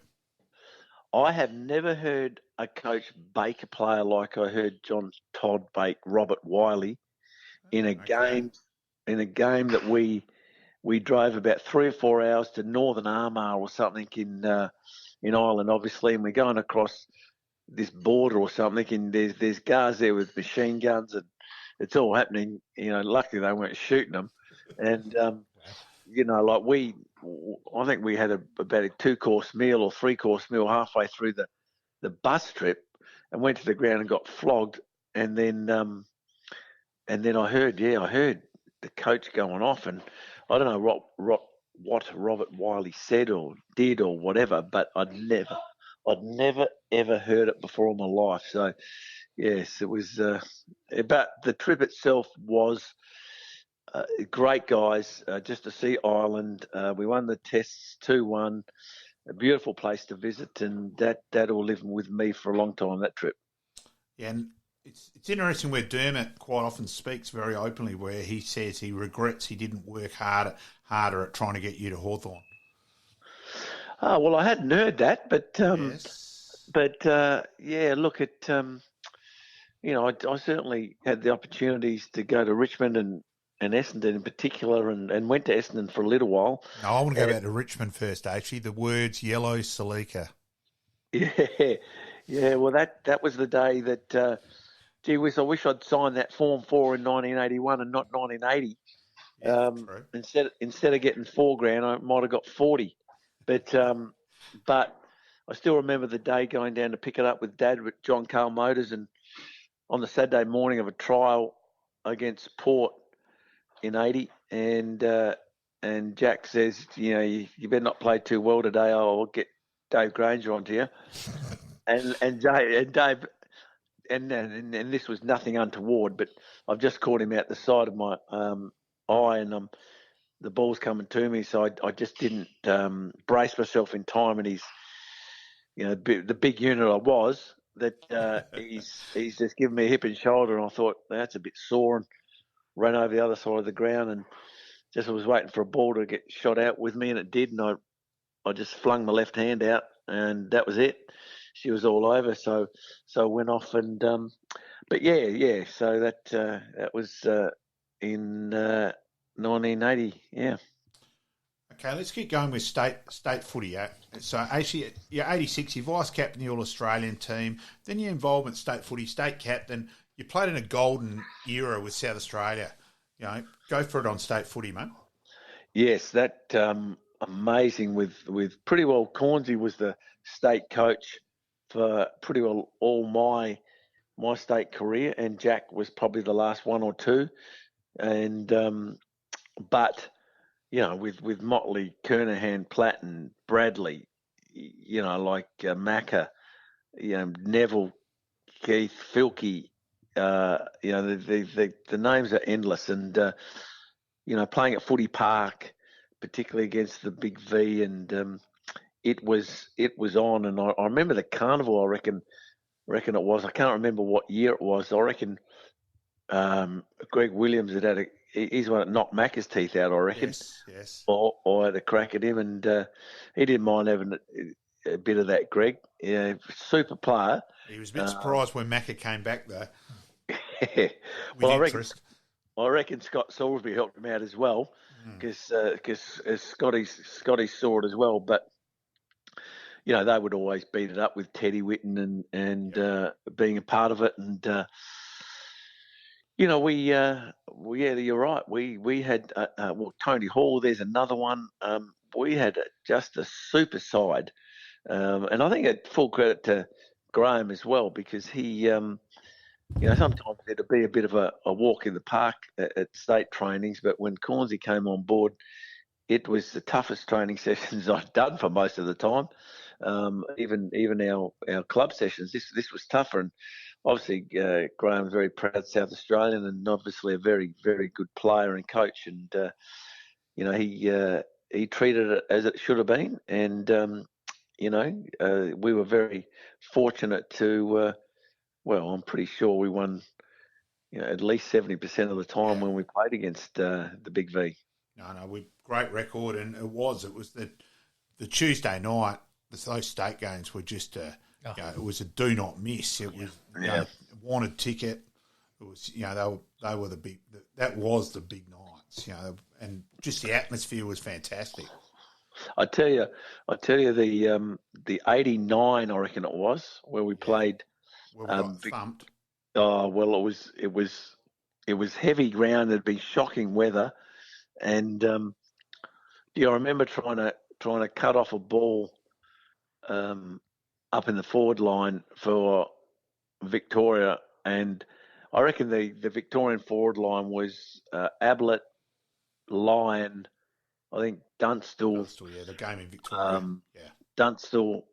I have never heard a coach bake a player like I heard John Todd bake Robert Wiley in a game that we drove about 3 or 4 hours to Northern Armagh or something in Ireland, obviously, and we're going across this border or something, and there's guys there with machine guns, and it's all happening. Luckily they weren't shooting them, and I think we had about a 2-course meal or 3-course meal halfway through the bus trip, and went to the ground and got flogged, and then I heard the coach going off, and I don't know what Robert Wiley said or did or whatever, but I'd never ever heard it before in my life. So yes, it was. But the trip itself was great, guys. Just to see Ireland, we won the tests 2-1. A beautiful place to visit, and that will live with me for a long time. That trip. Yeah, and it's interesting where Dermot quite often speaks very openly, where he says he regrets he didn't work harder at trying to get you to Hawthorn. Oh, well, I hadn't heard that, but yes. Look at I certainly had the opportunities to go to Richmond and Essendon in particular, and went to Essendon for a little while. No, I want to go back to Richmond first, actually. The words yellow Salika. Yeah. Well, that was the day that. Gee whiz, I wish I'd signed that Form 4 in 1981 and not 1980. Instead of getting $4,000, I might have got 40. But I still remember the day going down to pick it up with Dad with John Carl Motors, and on the Saturday morning of a trial against Port in '80, and Jack says, you better not play too well today. I'll get Dave Granger onto you, and Dave. And this was nothing untoward, but I've just caught him out the side of my eye, and the ball's coming to me, so I just didn't brace myself in time. And he's, the big unit I was, that he's just given me a hip and shoulder, and I thought that's a bit sore, and ran over the other side of the ground, and just was waiting for a ball to get shot out with me, and it did, and I just flung my left hand out, and that was it. She was all over, so I went off, and but yeah. So that was in 1980. Yeah. Okay, let's get going with state footy. Yeah? So actually, you're 86. You're vice captain of the All Australian team. Then you're involved with state footy, state captain. You played in a golden era with South Australia. Go for it on state footy, mate. Yes, that amazing with pretty well. Cornsey was the state coach for pretty well all my state career, and Jack was probably the last one or two, and but with Motley, Kernahan, Platt, and Bradley, like Macca, Neville, Keith, Filkey, the names are endless, and playing at Footy Park, particularly against the Big V, and it was on, and I remember the carnival. I reckon it was. I can't remember what year it was. I reckon Greg Williams had he's one that knocked Macca's teeth out. I reckon. Yes. Or had a crack at him, and he didn't mind having a bit of that. Greg, super player. He was a bit surprised when Macca came back though. Yeah. Well, I reckon Scott Salisbury helped him out as well, because Scotty saw it as well, but. They would always beat it up with Teddy Whitten and being a part of it. And, you're right. We had, Tony Hall, there's another one. We had just a super side. And I think it's full credit to Graham as well, because he, sometimes there'd be a bit of a walk in the park at state trainings, but when Cornsey came on board, it was the toughest training sessions I'd done for most of the time. Even our club sessions, this was tougher, and obviously Graham's very proud South Australian, and obviously a very, very good player and coach, and he treated it as it should have been, and we were very fortunate to I'm pretty sure we won at least 70% of the time when we played against the Big V. No, great record, and it was the Tuesday night. Those state games were just it was a do not miss. It was wanted ticket. It was they were the big. That was the big nights. And just the atmosphere was fantastic. I tell you the '89, I reckon it was, where we played. Well, we got thumped. Oh well, it was heavy ground. There'd been shocking weather, and I remember trying to cut off a ball up in the forward line for Victoria, and I reckon the Victorian forward line was Ablett, Lyon, I think Dunstall, the game in Victoria, Dunstall,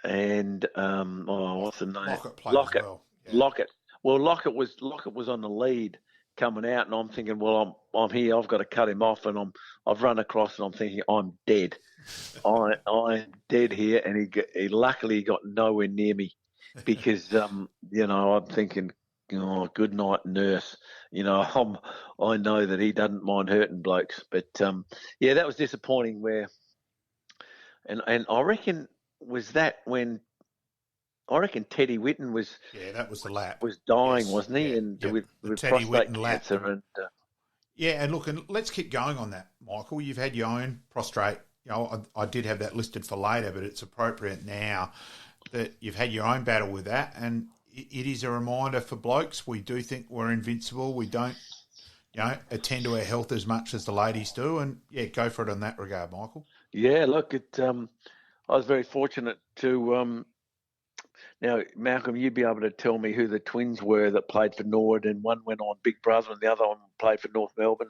and what's the name? Lockett played as well. Yeah. Lockett. Well, Lockett was on the lead coming out, and I'm thinking, well, I'm here. I've got to cut him off, and I've run across, and I'm thinking, I'm dead. I'm dead here, and he luckily got nowhere near me, because I'm thinking, oh, good night, nurse. I know that he doesn't mind hurting blokes, but that was disappointing. And I reckon Teddy Whitten was. Yeah, that was the lap. Was dying, wasn't he? And with Teddy prostate Whitten cancer. And and look, and let's keep going on that, Michael. You've had your own prostate. I did have that listed for later, but it's appropriate now that you've had your own battle with that, and it is a reminder for blokes. We do think we're invincible. We don't, attend to our health as much as the ladies do, and go for it in that regard, Michael. Yeah, look, I was very fortunate to. Now, Malcolm, you'd be able to tell me who the twins were that played for Norwood, and one went on Big Brother, and the other one played for North Melbourne.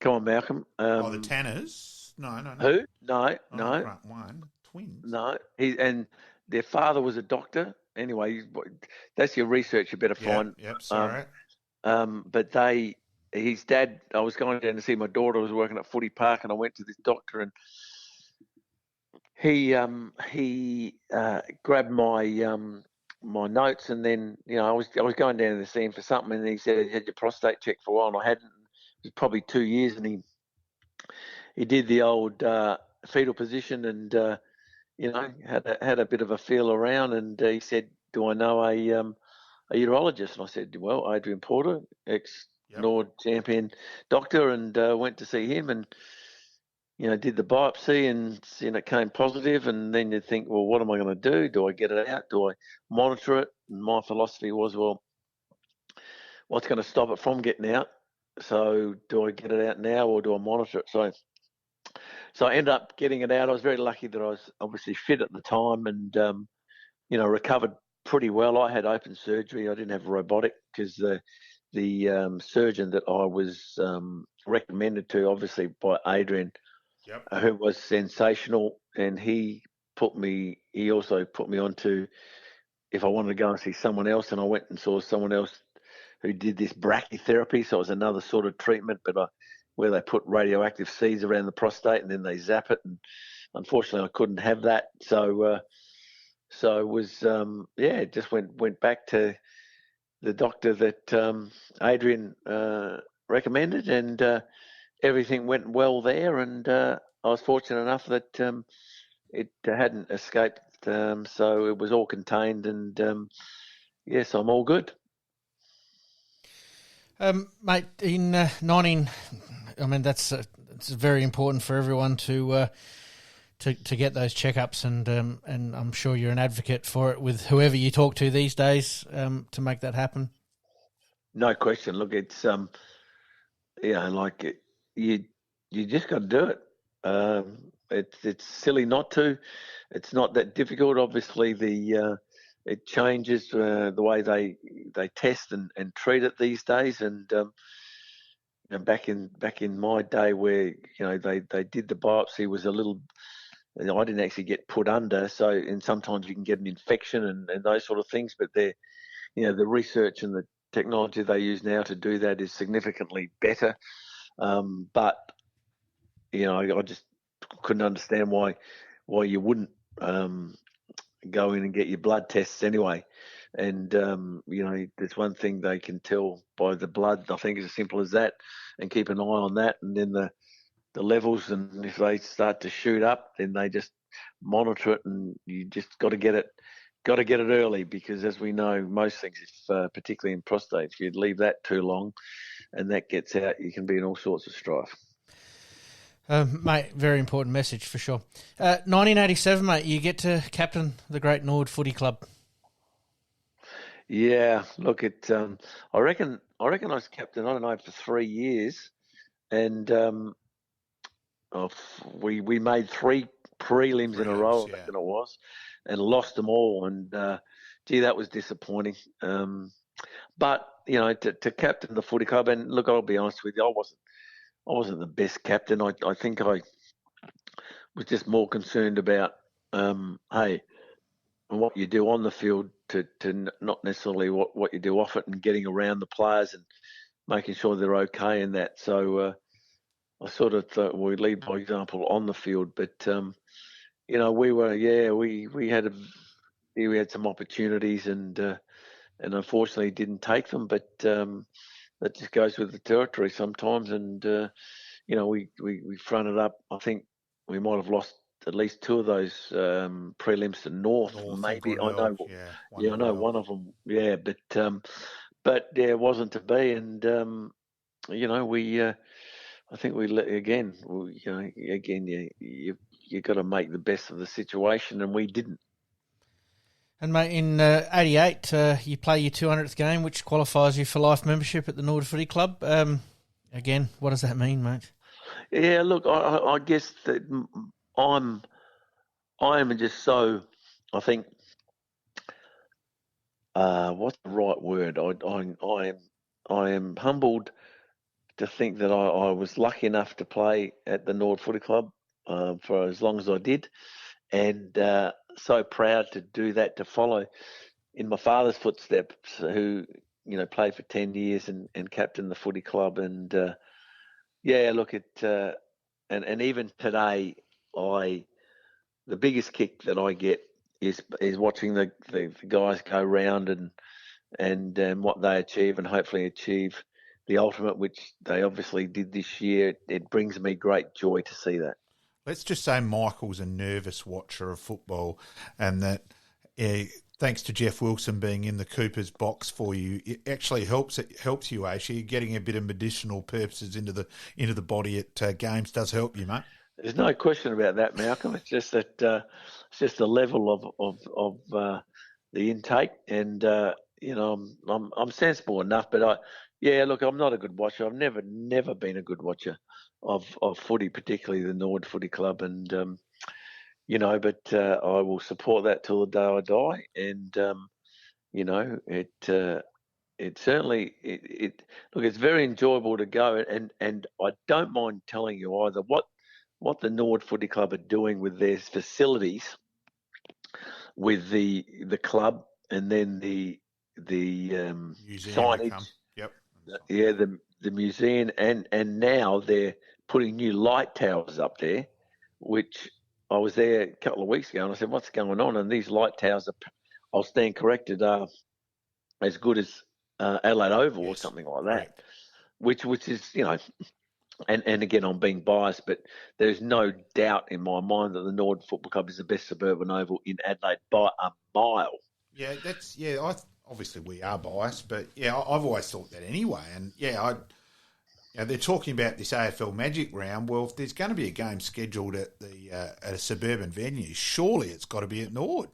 Come on, Malcolm. The Tanners? No. Who? No. Right, one. Twins. No. And their father was a doctor. Anyway, that's your research you better find. Yep, sorry. But his dad, I was going down to see my daughter, was working at Footy Park, and I went to this doctor, and he grabbed my my notes, and then I was going down to see him for something, and he said he had your prostate checked for a while, and I hadn't. It was probably 2 years, and he did the old fetal position, and had a bit of a feel around, and he said, "Do I know a urologist?" And I said, "Well, Adrian Porter, ex-Norwood champion doctor," and went to see him, and did the biopsy, and it came positive. And then you think, well, what am I going to do? Do I get it out? Do I monitor it? And my philosophy was, well, what's going to stop it from getting out? So do I get it out now, or do I monitor it? So I ended up getting it out. I was very lucky that I was obviously fit at the time, and recovered pretty well. I had open surgery. I didn't have robotic because the surgeon that I was recommended to, obviously by Adrian, who was sensational, and he also put me on to, if I wanted to go and see someone else, and I went and saw someone else who did this brachytherapy. So it was another sort of treatment, but where they put radioactive seeds around the prostate and then they zap it. And unfortunately, I couldn't have that. So it was just went back to the doctor that Adrian recommended, and everything went well there. And I was fortunate enough that it hadn't escaped, so it was all contained. And yes, I'm all good. Mate, in it's very important for everyone to get those checkups, and I'm sure you're an advocate for it with whoever you talk to these days to make that happen. No question. Look, it's you just got to do it. It's silly not to. It's not that difficult. Obviously, it changes the way they test and treat it these days. And back in my day, where they did the biopsy, was a little. I didn't actually get put under, and sometimes you can get an infection and those sort of things. But the research and the technology they use now to do that is significantly better. But I just couldn't understand why you wouldn't go in and get your blood tests anyway. And there's one thing they can tell by the blood. I think it's as simple as that, and keep an eye on that. And then the levels, and if they start to shoot up, then they just monitor it, and you just got to get it early, because as we know, most things, particularly in prostate, if you leave that too long and that gets out, you can be in all sorts of strife. Mate, very important message for sure. 1987, mate, you get to captain the great Norwood Footy Club. Yeah, look, I reckon I was captain, I don't know, for 3 years, and we made 3 prelims in a row, I reckon it was, and lost them all. And that was disappointing. But to captain the footy club, and look, I'll be honest with you, I wasn't the best captain. I think I was just more concerned about what you do on the field to not necessarily what you do off it, and getting around the players and making sure they're okay and that. So I sort of thought we lead by example on the field, but we had some opportunities, and unfortunately didn't take them. But that just goes with the territory sometimes, and we fronted up. I think we might have lost at least 2 of those prelims to North maybe. I know one of them. Yeah, but it wasn't to be, and I think you got to make the best of the situation, and we didn't. And mate, in 88, you play your 200th game, which qualifies you for life membership at the Norwood Footy Club. Again, what does that mean, mate? Yeah, look, I guess that I'm I am just so, I think, what's the right word? I am humbled to think that I was lucky enough to play at the Norwood Footy Club for as long as I did, and so proud to do that, to follow in my father's footsteps, who played for 10 years and captained the footy club. And look at and even today, the biggest kick that I get is watching the guys go round and what they achieve, and hopefully achieve the ultimate, which they obviously did this year. It brings me great joy to see that. Let's just say Michael's a nervous watcher of football, and that thanks to Jeff Wilson being in the Cooper's box for you, it actually helps. It helps you, actually. Getting a bit of medicinal purposes into the body at games does help you, mate. There's no question about that, Malcolm. It's just that it's just the level of the intake, and I'm sensible enough. But look, I'm not a good watcher. I've never been a good watcher of footy, particularly the Norwood Footy Club, and but I will support that till the day I die. And it certainly look, it's very enjoyable to go, and I don't mind telling you either what the Norwood Footy Club are doing with their facilities, with the club, and then the signage. Yep. Yeah, the museum, and now they're putting new light towers up there, which I was there a couple of weeks ago, and I said, "What's going on?" And these light towers I'll stand corrected, are as good as Adelaide Oval, or something like that. Correct. Which is, and again, I'm being biased, but there's no doubt in my mind that the Norwood Football Club is the best suburban oval in Adelaide by a mile. Yeah, obviously we are biased, but I've always thought that anyway. And they're talking about this AFL Magic round. Well, if there's going to be a game scheduled at a suburban venue, surely it's got to be at Norwood.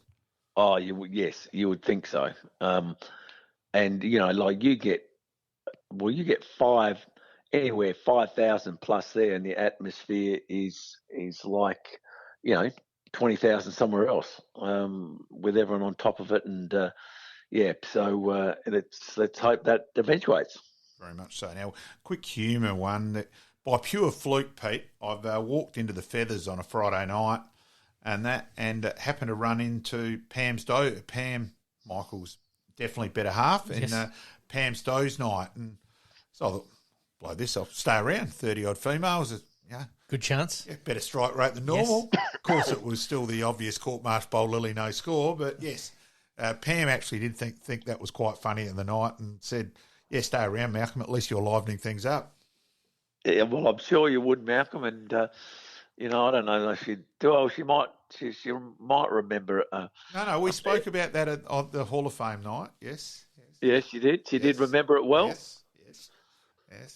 Oh, yes, you would think so. And like you get 5,000 plus there, and the atmosphere is like 20,000 somewhere else, with everyone on top of it, and so let's hope that eventuates. Very much so. Now, quick humour one, that by pure fluke, Pete, I've walked into the Feathers on a Friday night, and happened to run into Pam, Michael's definitely better half, and Yes. Pam Stowe's night, and so I thought, blow this, I'll stay around. 30-odd females, Good chance. Yeah, better strike rate than normal. Yes. Of course, it was still the obvious Court Marsh Bowl Lily no score, but yes, Pam actually did think that was quite funny in the night, and said, "Yeah, stay around, Malcolm. At least you're livening things up." Yeah, well, I'm sure you would, Malcolm, and I don't know if she'd do. Oh, she might remember it. No, we spoke about that on the Hall of Fame night. Yes. Yes, she did. She did remember it well. Yes.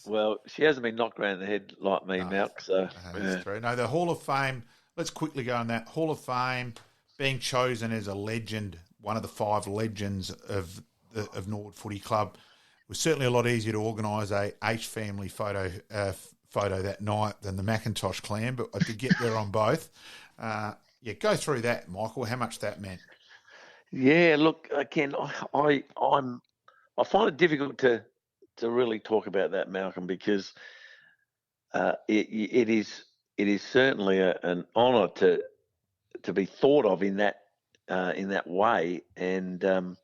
Well, she hasn't been knocked around the head like me, Malk. So that's true. No, the Hall of Fame. Let's quickly go on that Hall of Fame, being chosen as a legend, one of the 5 legends of Norwood Footy Club. It was certainly a lot easier to organise a AISH family photo that night than the McIntosh clan, but I did get there on both. Go through that, Michael. How much that meant? Yeah, look, again, I find it difficult to really talk about that, Malcolm, because it is certainly an honour to be thought of in that way, and I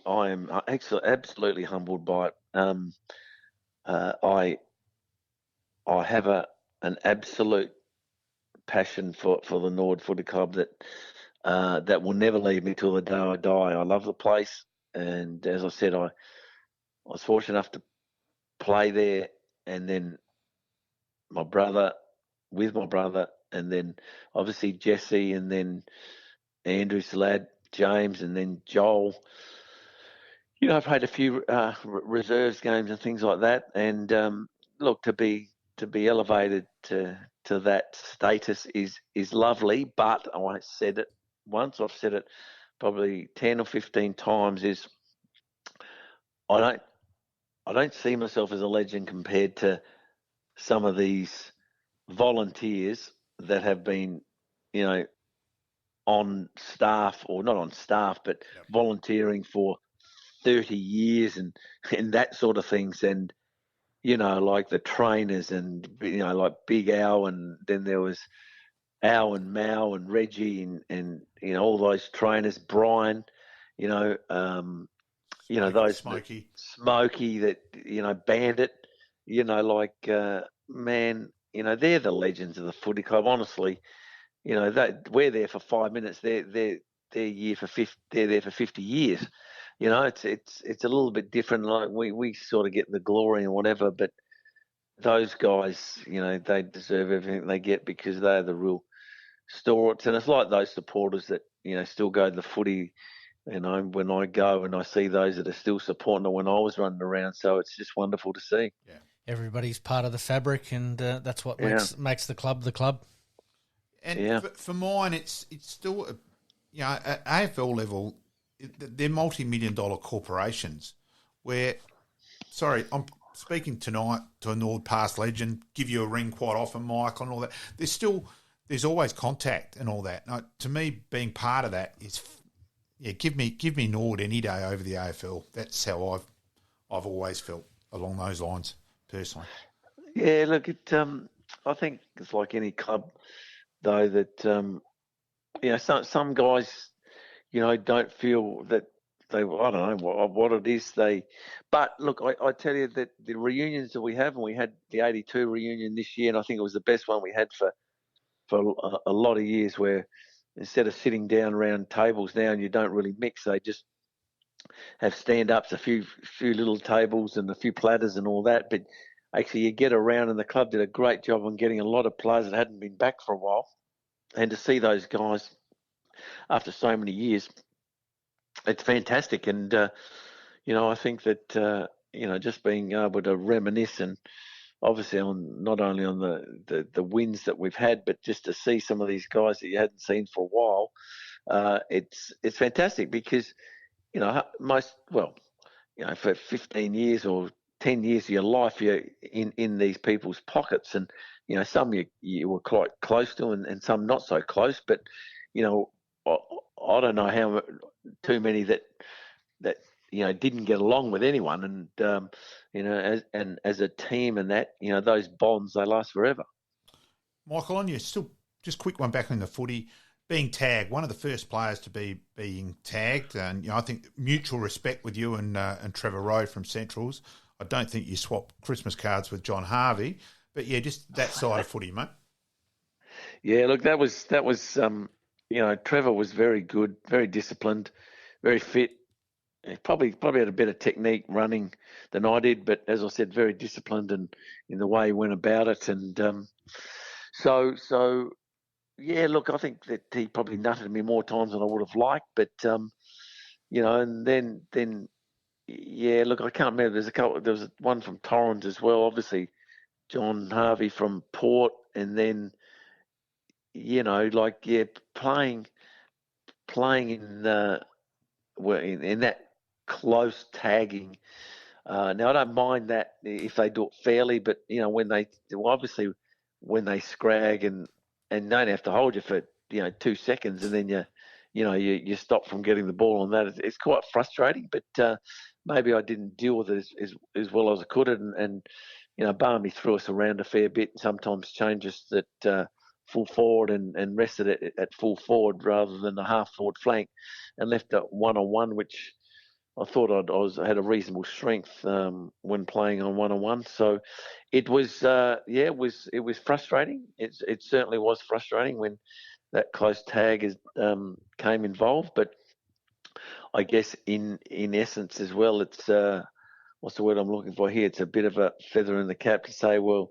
am absolutely humbled by it. I have an absolute passion for the Norwood Footy Club that will never leave me till the day I die. I love the place, and as I said, I was fortunate enough to play there, and then my brother, and then obviously Jesse, and then Andrew's lad, James, and then Joel. I played a few reserves games and things like that, and look, to be elevated to that status is lovely. But I said it once, I've said it probably 10 or 15 times, is I don't see myself as a legend compared to some of these volunteers that have been, on staff, or not on staff, but volunteering for 30 years and that sort of things. And, like the trainers and, like Big Al, and then there was Al and Mao and Reggie and all those trainers, Brian, those Smokey that, Bandit, man, they're the legends of the footy club. Honestly, we're there for 5 minutes. They're there for 50 years. It's a little bit different. Like we sort of get the glory and whatever, but those guys, they deserve everything they get because they're the real stalwarts. And it's like those supporters that, still go to the footy, when I go and I see those that are still supporting it when I was running around. So it's just wonderful to see. Yeah. Everybody's part of the fabric, and that's what makes the club the club. And for mine, it's still, at AFL level, they're multi-million-dollar corporations where, I'm speaking tonight to a Norwood past legend, give you a ring quite often, Michael, and all that. There's always contact and all that. Now, to me, being part of that is, give me Norwood any day over the AFL. That's how I've always felt along those lines, personally. Yeah, look, I think it's like any club, though, that some guys, don't feel that I don't know what it is. But look, I tell you that the reunions that we have, and we had the '82 reunion this year, and I think it was the best one we had for a lot of years, where instead of sitting down around tables now and you don't really mix, they just have stand-ups, a few little tables and a few platters and all that. But actually you get around, and the club did a great job on getting a lot of players that hadn't been back for a while. And to see those guys after so many years, it's fantastic. And, I think that, just being able to reminisce, and obviously not only on the wins that we've had, but just to see some of these guys that you hadn't seen for a while, it's fantastic because, for 15 years or 10 years of your life, you're in these people's pockets, and, some you were quite close to, and some not so close, but, I don't know how too many that didn't get along with anyone, and as a team, and that, those bonds, they last forever. Michael, on you, still just quick one back on the footy, being tagged, one of the first players to be being tagged, and I think mutual respect with you and Trevor Rowe from Centrals. I don't think you swapped Christmas cards with John Harvey, but just that side of footy, mate. Yeah, look, that was Trevor was very good, very disciplined, very fit. He probably had a better technique running than I did, but as I said, very disciplined and in the way he went about it. And so yeah, look, I think that he probably nutted me more times than I would have liked, but and then yeah, look, I can't remember. There was one from Torrens as well, obviously John Harvey from Port, and then playing in that close tagging. Now I don't mind that if they do it fairly, but when they scrag and don't have to hold you for 2 seconds, and then you stop from getting the ball on that. It's quite frustrating, but maybe I didn't deal with it as well as I could, and Barmy threw us around a fair bit, and sometimes changed us at full forward and rested it at full forward rather than the half forward flank, and left it 1-on-1, which I thought I had a reasonable strength when playing on 1-on-1. So it was it was frustrating. It certainly was frustrating when that close tag came involved. But I guess in essence as well, it's what's the word I'm looking for here? It's a bit of a feather in the cap to say, well,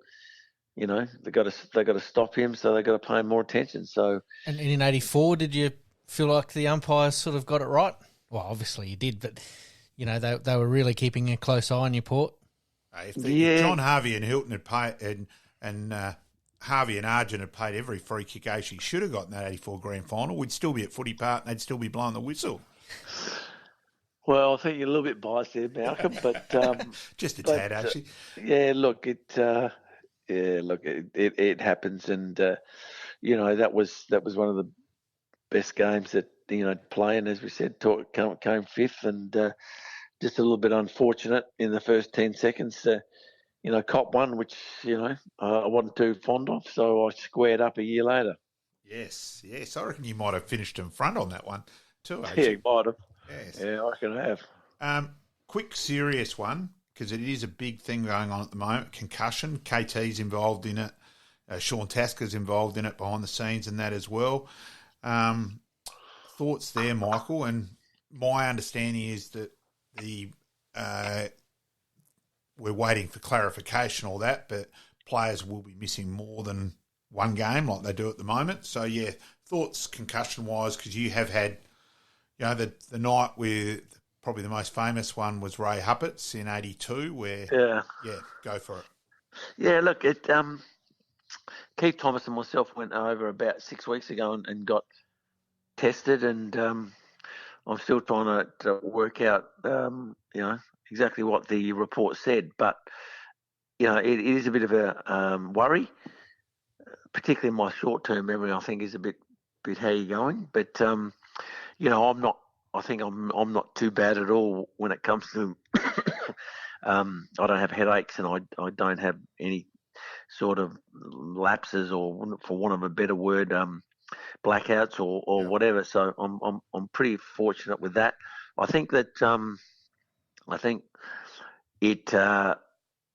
they got to stop him, so they got to pay him more attention. So, and in '84, did you feel like the umpires sort of got it right? Well, obviously you did, but they were really keeping a close eye on your Port. If John Harvey and Hilton had paid, and Harvey and Argent had played every free kick he should have got in that '84 grand final, we'd still be at Footy Park and they'd still be blowing the whistle. Well, I think you're a little bit biased there, Malcolm, but just a tad, actually. Yeah, look, it happens, and that was one of the best games that play, and as we said, came fifth, and just a little bit unfortunate in the first 10 seconds. Cop one, which I wasn't too fond of, so I squared up a year later. Yes. I reckon you might have finished in front on that one too. Yeah, you might have. Yes. Yeah, I reckon I have. Quick, serious one, because it is a big thing going on at the moment. Concussion. KT's involved in it. Sean Tasker's involved in it behind the scenes and that as well. Thoughts there, Michael? And my understanding is that we're waiting for clarification, all that, but players will be missing more than one game like they do at the moment. So, yeah, thoughts concussion-wise, because you have had, the night with probably the most famous one was Ray Huppert's in 82 where, go for it. Yeah, look, Keith Thomas and myself went over about 6 weeks ago and got tested, and I'm still trying to work out, exactly what the report said. But, it is a bit of a worry, particularly my short-term memory, I think, is a bit how you're going. But, I think I'm not too bad at all when it comes to I don't have headaches, and I don't have any sort of lapses, or for want of a better word, blackouts or whatever. So I'm pretty fortunate with that. I think that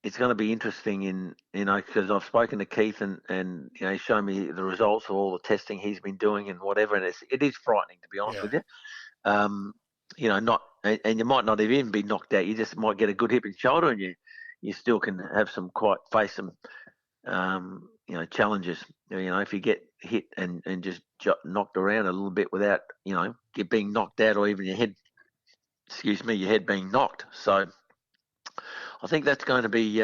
it's going to be interesting because I've spoken to Keith and he's shown me the results of all the testing he's been doing and whatever, and it is frightening, to be honest with you. And you might not even be knocked out. You just might get a good hip and shoulder, and you still can have face some challenges. If you get hit and just knocked around a little bit without being knocked out, or even your head being knocked. So I think that's going to be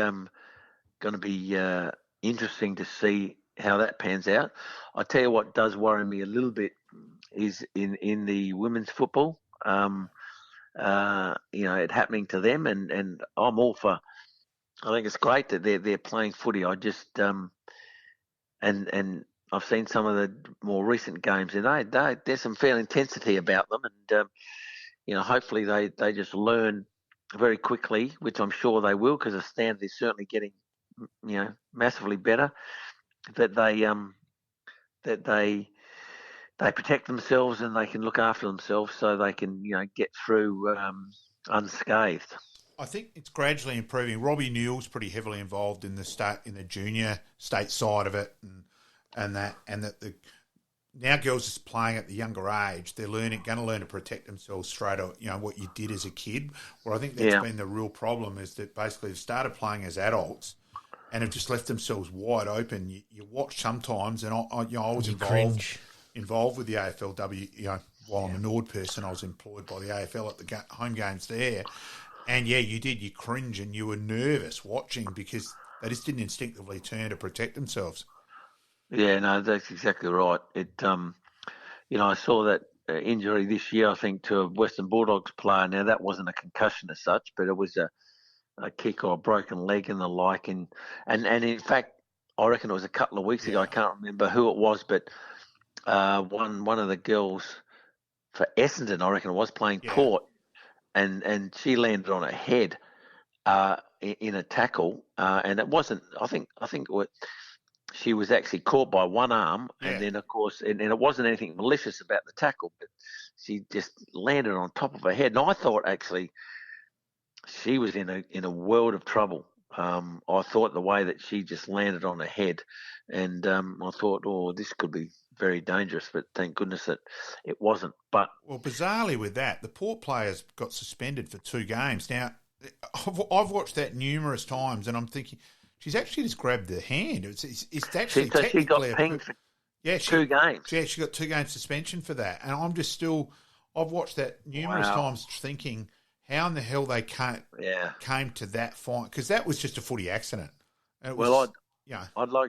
interesting to see how that pans out. I tell you what does worry me a little bit is in the women's football. It happening to them, and I'm all for. I think it's great that they're playing footy. I just and I've seen some of the more recent games, and there's some fair intensity about them, and hopefully they just learn very quickly, which I'm sure they will, because the standard is certainly getting massively better. That they protect themselves and they can look after themselves, so they can get through unscathed. I think it's gradually improving. Robbie Neal's pretty heavily involved in the junior state side of it, and that the now girls is playing at the younger age. They're going to learn to protect themselves straight away. What you did as a kid. Well, I think that's been the real problem, is that basically they've started playing as adults and have just left themselves wide open. You watch sometimes, and I was involved with the AFL W. While I'm a Norwood person, I was employed by the AFL at the home games there. And, you did. You cringe and you were nervous watching because they just didn't instinctively turn to protect themselves. Yeah, no, that's exactly right. I saw that injury this year, I think, to a Western Bulldogs player. Now, that wasn't a concussion as such, but it was a kick or a broken leg and the like. And in fact, I reckon it was a couple of weeks ago. I can't remember who it was, but one of the girls for Essendon, I reckon it was, playing Port. And she landed on her head in a tackle, and it wasn't. I think she was actually caught by one arm, and then of course, and it wasn't anything malicious about the tackle, but she just landed on top of her head. And I thought actually she was in a world of trouble. I thought the way that she just landed on her head, and I thought, this could be very dangerous, but thank goodness that it wasn't. But bizarrely with that, the Port players got suspended for 2 games. Now, I've watched that numerous times, and I'm thinking she's actually just grabbed the hand. It's actually so she got pinged for 2 games. Yeah, she got 2 games suspension for that, and I'm just still. I've watched that numerous times, thinking how in the hell they came to that fine, because that was just a footy accident. I'd like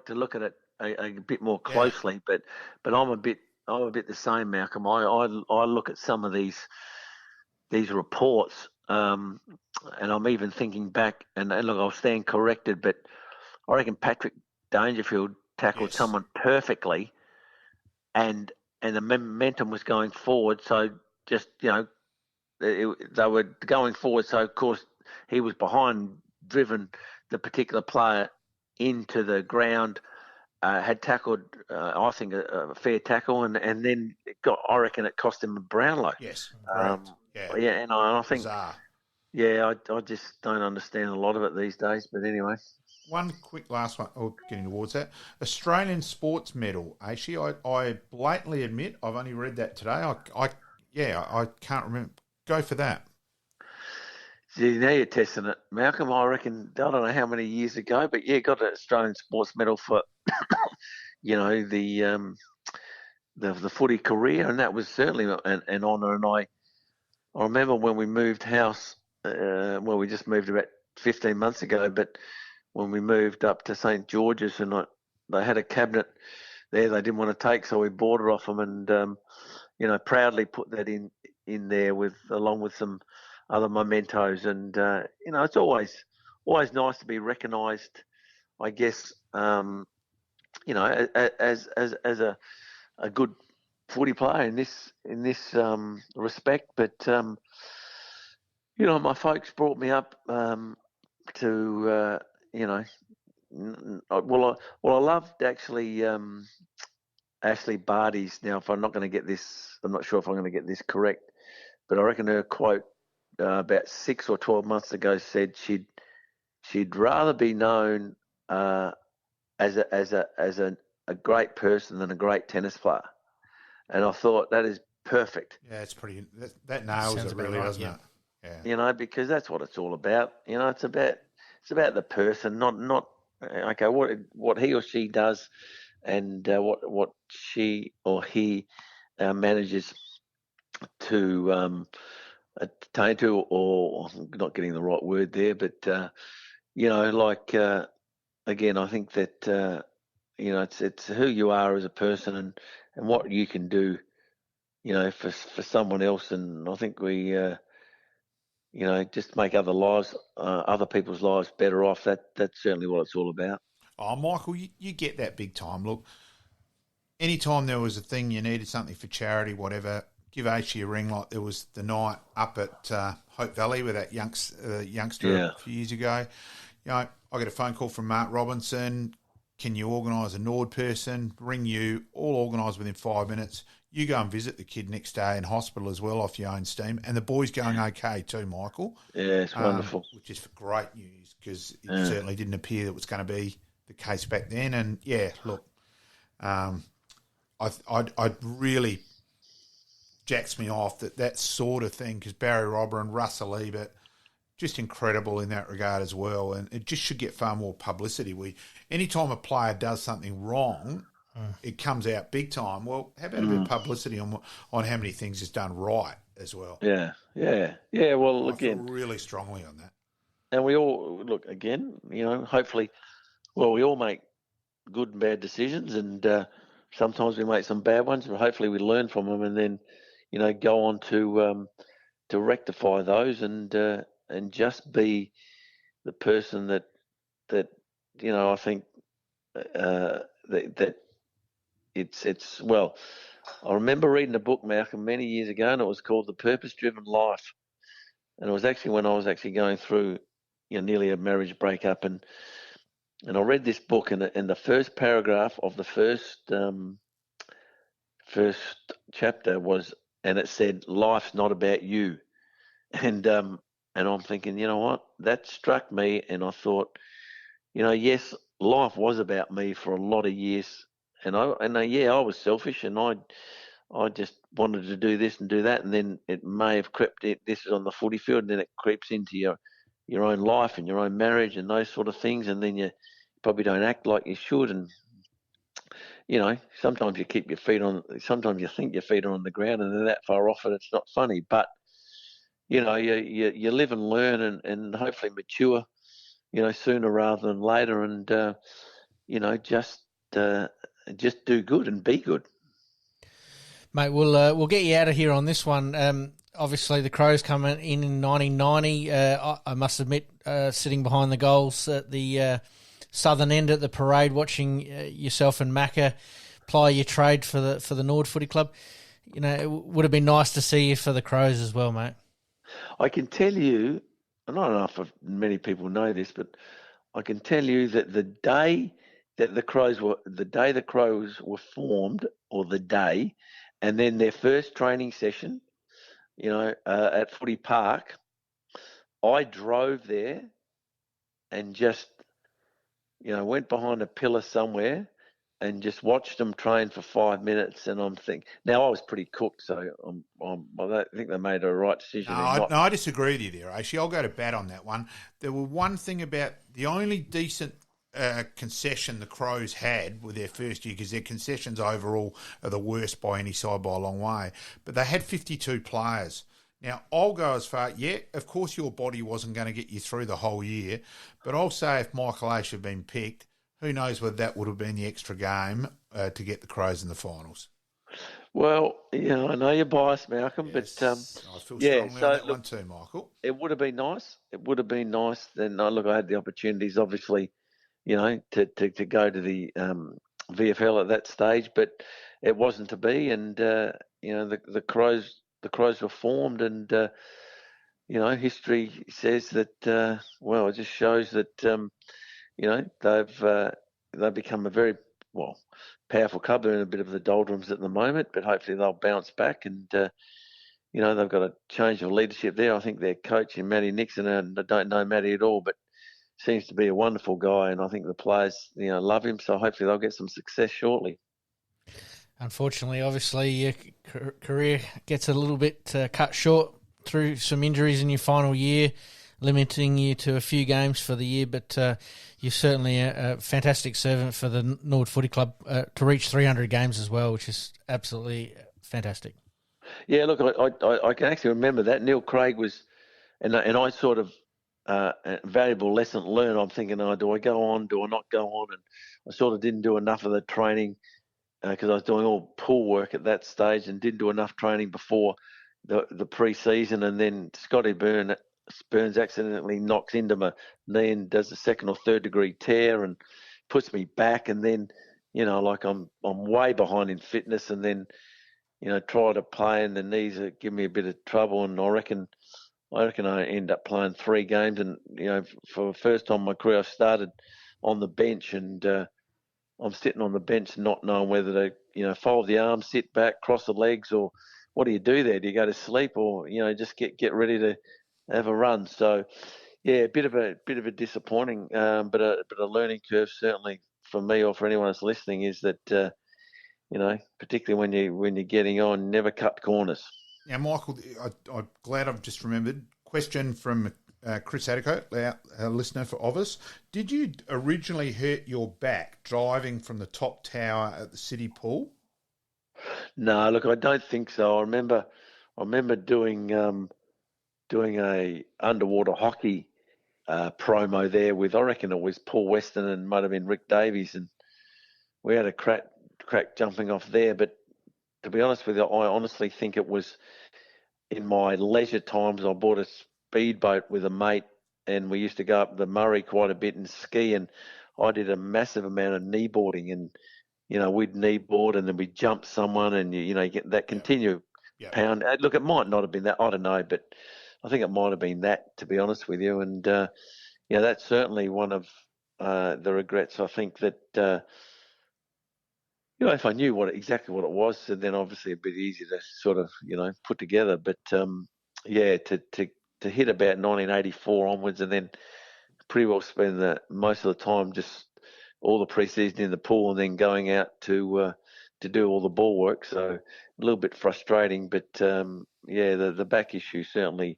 to look at it a bit more closely, but I'm a bit the same, Malcolm. I look at some of these reports, and I'm even thinking back, and look, I'll stand corrected, but I reckon Patrick Dangerfield tackled someone perfectly, and the momentum was going forward. So just they were going forward. So of course he was behind, driven the particular player into the ground. Had tackled, I think, a fair tackle, and then I reckon it cost him a Brownlow. Yes, correct. And I think, bizarre. Yeah, I just don't understand a lot of it these days. But anyway, one quick last one. Oh, getting towards that Australian Sports Medal. Actually, I blatantly admit I've only read that today. I can't remember. Go for that. See, now you're testing it, Malcolm. I reckon, I don't know how many years ago, but yeah, got an Australian Sports Medal for, the footy career, and that was certainly an honour. And I remember when we moved house, we just moved about 15 months ago, but when we moved up to St George's, and they had a cabinet there they didn't want to take, so we bought it off them, and proudly put that in there along with some other mementos, and it's always nice to be recognised, I guess, as a good footy player in this respect. But my folks brought me up to I loved actually Ashley Barty's. Now, if I'm not going to get this, I'm not sure if I'm going to get this correct, but I reckon her quote about 6 or 12 months ago said she'd rather be known as a great person than a great tennis player, and I thought that is perfect. Yeah, it's pretty. That nails it, really, doesn't it? Yeah. Because that's what it's all about. It's about the person, not okay what he or she does, and what she or he manages to attain to, or I'm not getting the right word there, but again, I think that it's who you are as a person, and what you can do, for someone else. And I think we just make other people's lives better off. That's certainly what it's all about. Oh, Michael, you get that big time. Look, anytime there was a thing you needed something for charity, whatever, give Aishi a ring. Like there was the night up at Hope Valley with that youngster a few years ago. I got a phone call from Mark Robinson. Can you organise a Nord person? Ring you, all organised within 5 minutes. You go and visit the kid next day in hospital as well off your own steam. And the boy's going okay too, Michael. Yeah, it's wonderful. Which is great news, because it certainly didn't appear that was going to be the case back then. And, look, I'd really jacks me off that sort of thing, because Barry Robber and Russell Ebert, just incredible in that regard as well. And it just should get far more publicity. Anytime a player does something wrong, it comes out big time. Well, how about a bit of publicity on how many things is done right as well? Yeah. Well, I feel really strongly on that. And we all look again. Hopefully, we all make good and bad decisions, and sometimes we make some bad ones, but hopefully we learn from them, and then go on to rectify those, and just be the person that I think that it's well. I remember reading a book, Malcolm, many years ago, and it was called The Purpose-Driven Life, and it was actually when I was actually going through nearly a marriage breakup, and I read this book, and the first paragraph of the first chapter was, and it said, "Life's not about you," and I'm thinking, you know what, that struck me, and I thought, yes, life was about me for a lot of years, and I was selfish, and I just wanted to do this and do that, and then it may have crept. This is on the footy field, and then it creeps into your own life and your own marriage and those sort of things, and then you probably don't act like you should, and sometimes you keep your feet on. Sometimes you think your feet are on the ground, and they're that far off, and it's not funny, but you live and learn, and hopefully mature, sooner rather than later, and just do good and be good. Mate, we'll get you out of here on this one. Obviously, the Crows coming in 1990. I must admit, sitting behind the goals at the southern end at the parade, watching yourself and Macca ply your trade for the Norwood Footy Club. You know, it would have been nice to see you for the Crows as well, mate. I can tell you, and I don't know if many people know this, but I can tell you that the day the Crows were formed, and then their first training session, at Footy Park, I drove there and just, went behind a pillar somewhere and just watched them train for 5 minutes. And I'm thinking, now I was pretty cooked, so I don't think they made a right decision. No, I disagree with you there, Aishi. I'll go to bat on that one. There were one thing about the only decent concession the Crows had with their first year, because their concessions overall are the worst by any side by a long way, but they had 52 players. Now, I'll go as far, of course your body wasn't going to get you through the whole year, but I'll say if Michael AISH had been picked, who knows whether that would have been the extra game to get the Crows in the finals. Well, I know you're biased, Malcolm, yes, but I feel strongly on that one too, Michael. It would have been nice. Then, I had the opportunities, obviously, to go to the VFL at that stage, but it wasn't to be. And the Crows were formed, and history says that. It just shows that they've become a very powerful club. They're in a bit of the doldrums at the moment, but hopefully they'll bounce back. And they've got a change of leadership there. I think their coach, Matty Nixon, and I don't know Matty at all, but seems to be a wonderful guy, and I think the players love him. So hopefully they'll get some success shortly. Unfortunately, obviously, your career gets a little bit cut short through some injuries in your final year, limiting you to a few games for the year, but you're certainly a fantastic servant for the Norwood Footy Club to reach 300 games as well, which is absolutely fantastic. Yeah, look, I can actually remember that. Neil Craig was, and I sort of, a valuable lesson learned. I'm thinking, do I go on? Do I not go on? And I sort of didn't do enough of the training because I was doing all pool work at that stage and didn't do enough training before the pre-season. And then Scotty Burns accidentally knocks into my knee and does a second or third degree tear and puts me back. And then, I'm way behind in fitness, and then, try to play and the knees are giving me a bit of trouble. And I reckon I end up playing 3 games. And, for the first time in my career, I started on the bench, and I'm sitting on the bench not knowing whether to, fold the arms, sit back, cross the legs, or what do you do there? Do you go to sleep, or, just get ready to have a run? So, yeah, a bit of a disappointing, but a learning curve certainly for me or for anyone that's listening is that, particularly when you're getting on, never cut corners. Now, Michael, I'm glad I've just remembered. Question from Chris Attico, our listener for Ovis. Did you originally hurt your back driving from the top tower at the City Pool? No, look, I don't think so. I remember doing a underwater hockey promo there with, I reckon it was Paul Weston and might have been Rick Davies, and we had a crack jumping off there. But to be honest with you, I honestly think it was in my leisure times. I bought a speedboat with a mate, and we used to go up the Murray quite a bit and ski, and I did a massive amount of kneeboarding, and we'd kneeboard and then we'd jump someone, and you get that continued pound. Look, it might not have been that, I don't know, but I think it might have been that, to be honest with you. And that's certainly one of the regrets. I think that if I knew exactly what it was, then obviously a bit easier to sort of put together. But to hit about 1984 onwards, and then pretty well spend most of the time just all the pre-season in the pool, and then going out to do all the ball work. So a little bit frustrating, but the back issue certainly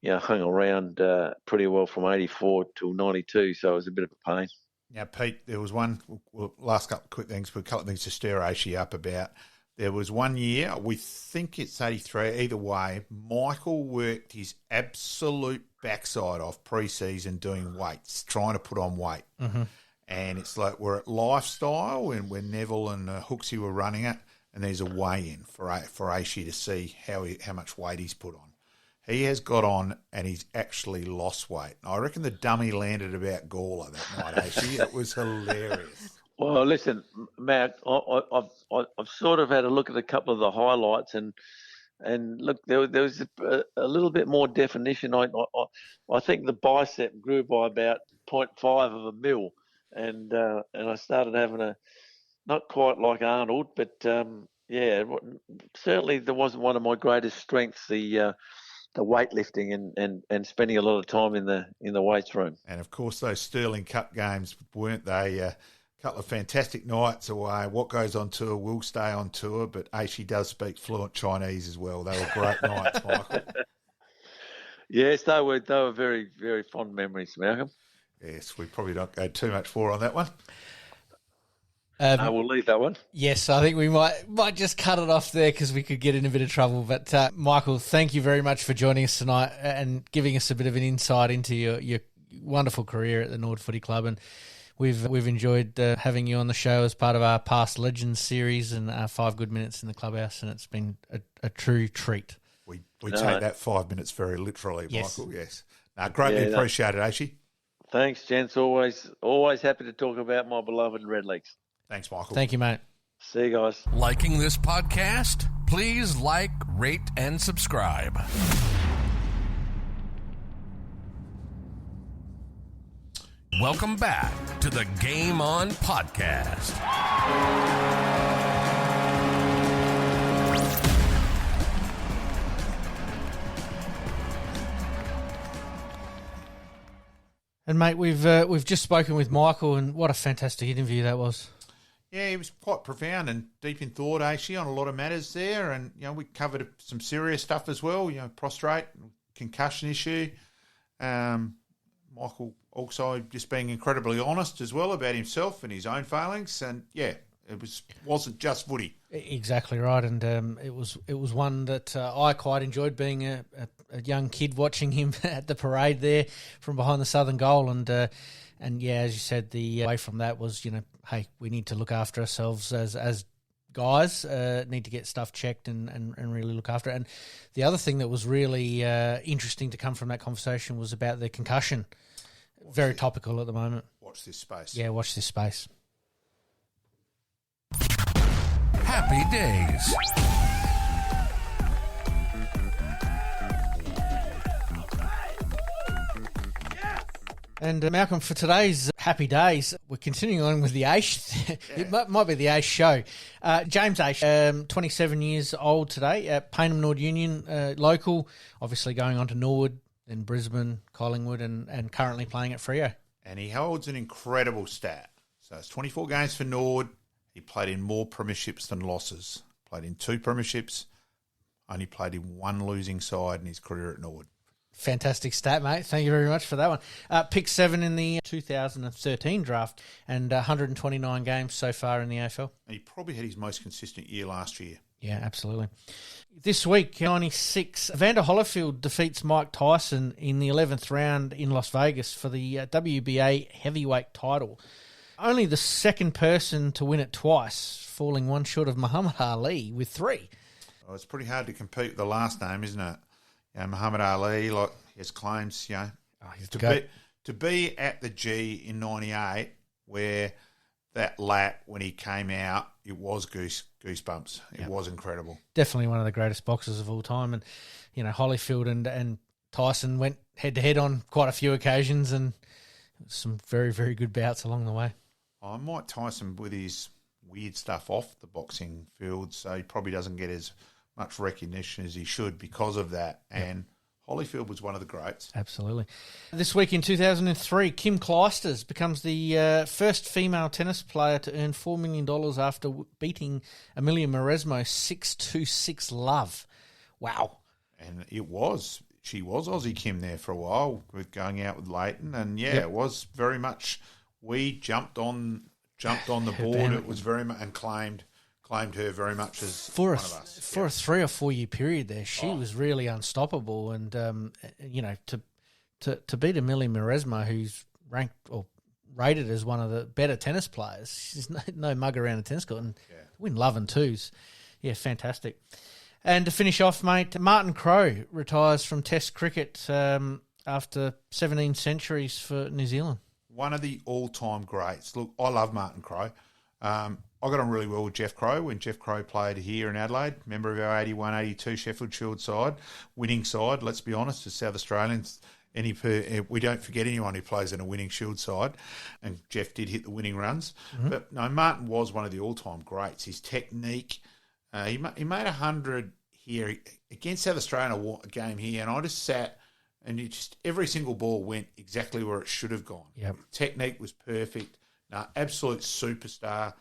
hung around pretty well from 84 till 92. So it was a bit of a pain. Now, Pete, there was one, last couple of quick things, but a couple of things to stir Aishi up about. There was one year, we think it's 83, either way, Michael worked his absolute backside off pre-season doing weights, trying to put on weight. Mm-hmm. And it's like we're at Lifestyle, and when Neville and Hooksy were running it, and there's a weigh-in for Aishi to see how much weight he's put on. He has got on, and he's actually lost weight. I reckon the dummy landed about Gawler that night, Aishi. It was hilarious. Well, listen, Mac, I've sort of had a look at a couple of the highlights, and look, there was a little bit more definition. I think the bicep grew by about 0.5 of a mil, and I started having not quite like Arnold, but yeah, certainly there wasn't one of my greatest strengths, the weightlifting and spending a lot of time in the weights room. And of course, those Sterling Cup games, weren't they? A couple of fantastic nights away. What goes on tour will stay on tour, but AISH does speak fluent Chinese as well. They were great nights, Michael. Yes, they were very, very fond memories, Malcolm. Yes, we probably don't go too much more on that one. We'll leave that one. Yes, I think we might just cut it off there because we could get in a bit of trouble. But Michael, thank you very much for joining us tonight and giving us a bit of an insight into your wonderful career at the Norwood Footy Club. And we've enjoyed having you on the show as part of our Past Legends series and our 5 good minutes in the clubhouse, and it's been a true treat. We take that 5 minutes very literally, yes. Michael. Yes, greatly appreciated, AISH. Thanks, gents. Always happy to talk about my beloved Redlegs. Thanks, Michael. Thank you, mate. See you guys. Liking this podcast? Please like, rate, and subscribe. Welcome back to the Game On podcast. And mate, we've just spoken with Michael, and what a fantastic interview that was. Yeah, he was quite profound and deep in thought, actually, on a lot of matters there. And, we covered some serious stuff as well, prostrate, concussion issue. Michael also just being incredibly honest as well about himself and his own failings. And, yeah, it wasn't just footy. Exactly right. And it was one that I quite enjoyed, being a young kid watching him at the parade there from behind the southern goal. And yeah, as you said, the way from that was, hey, we need to look after ourselves as guys, need to get stuff checked and really look after it. And the other thing that was really interesting to come from that conversation was about the concussion. Very topical at the moment. Watch this space. Yeah, watch this space. Happy days. And Malcolm, for today's happy days, we're continuing on with the AISH. It might be the AISH show. James AISH, 27 years old today, at Payneham Norwood Union, local, obviously going on to Norwood, then Brisbane, Collingwood, and currently playing at Freo. And he holds an incredible stat. So it's 24 games for Norwood. He played in more premierships than losses. Played in 2 premierships. Only played in 1 losing side in his career at Norwood. Fantastic stat, mate. Thank you very much for that one. Pick 7 in the 2013 draft and 129 games so far in the AFL. And he probably had his most consistent year last year. Yeah, absolutely. This week, 96, Evander Holyfield defeats Mike Tyson in the 11th round in Las Vegas for the WBA heavyweight title. Only the second person to win it twice, falling one short of Muhammad Ali with 3. Well, it's pretty hard to compete with the last name, isn't it? Muhammad Ali, like his claims, to be at the G in 98, where that lap when he came out, it was goosebumps. It was incredible. Definitely one of the greatest boxers of all time. And, Holyfield and Tyson went head-to-head on quite a few occasions, and some very, very good bouts along the way. Mike Tyson with his weird stuff off the boxing field, so he probably doesn't get as much recognition as he should because of that. Yep. And Holyfield was one of the greats. Absolutely. This week in 2003, Kim Clijsters becomes the first female tennis player to earn $4 million after beating Amelia Mauresmo 6-2-6 love. Wow. And she was Aussie Kim there for a while with going out with Leighton. And it was very much, we jumped on the board. It was very much, and claimed her very much as one of us. For a 3 or 4 year period there, she was really unstoppable. And, to beat Amelia Mauresmo, who's ranked or rated as one of the better tennis players, she's no mug around a tennis court, and win love and twos. Yeah, fantastic. And to finish off, mate, Martin Crowe retires from Test cricket after 17 centuries for New Zealand. One of the all-time greats. Look, I love Martin Crowe. I got on really well with Jeff Crow when Jeff Crow played here in Adelaide, member of our 81-82 Sheffield Shield side, winning side, let's be honest, as South Australians. We don't forget anyone who plays in a winning Shield side, and Jeff did hit the winning runs. Mm-hmm. But no, Martin was one of the all-time greats. His technique, he made 100 here against South Australia, a game here, and I just sat and every single ball went exactly where it should have gone. Yep. Technique was perfect. No, absolute superstar.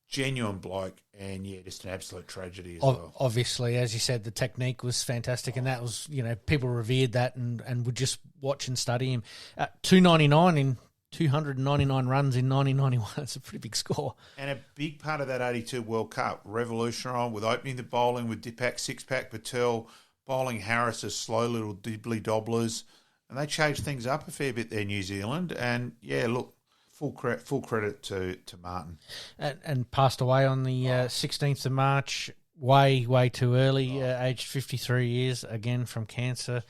Genuine bloke, and just an absolute tragedy as well. Obviously, as you said, the technique was fantastic, and that was, people revered that and would just watch and study him. 299 in 299 runs in 1991. It's a pretty big score. And a big part of that 82 World Cup, revolutionary with opening the bowling with Dipak, Six-Pack, Patel, bowling Harris as slow little dibbly-dobblers, and they changed things up a fair bit there, New Zealand. And, look, full credit to Martin. And passed away on the 16th of March, way too early, aged 53 years, again from cancer.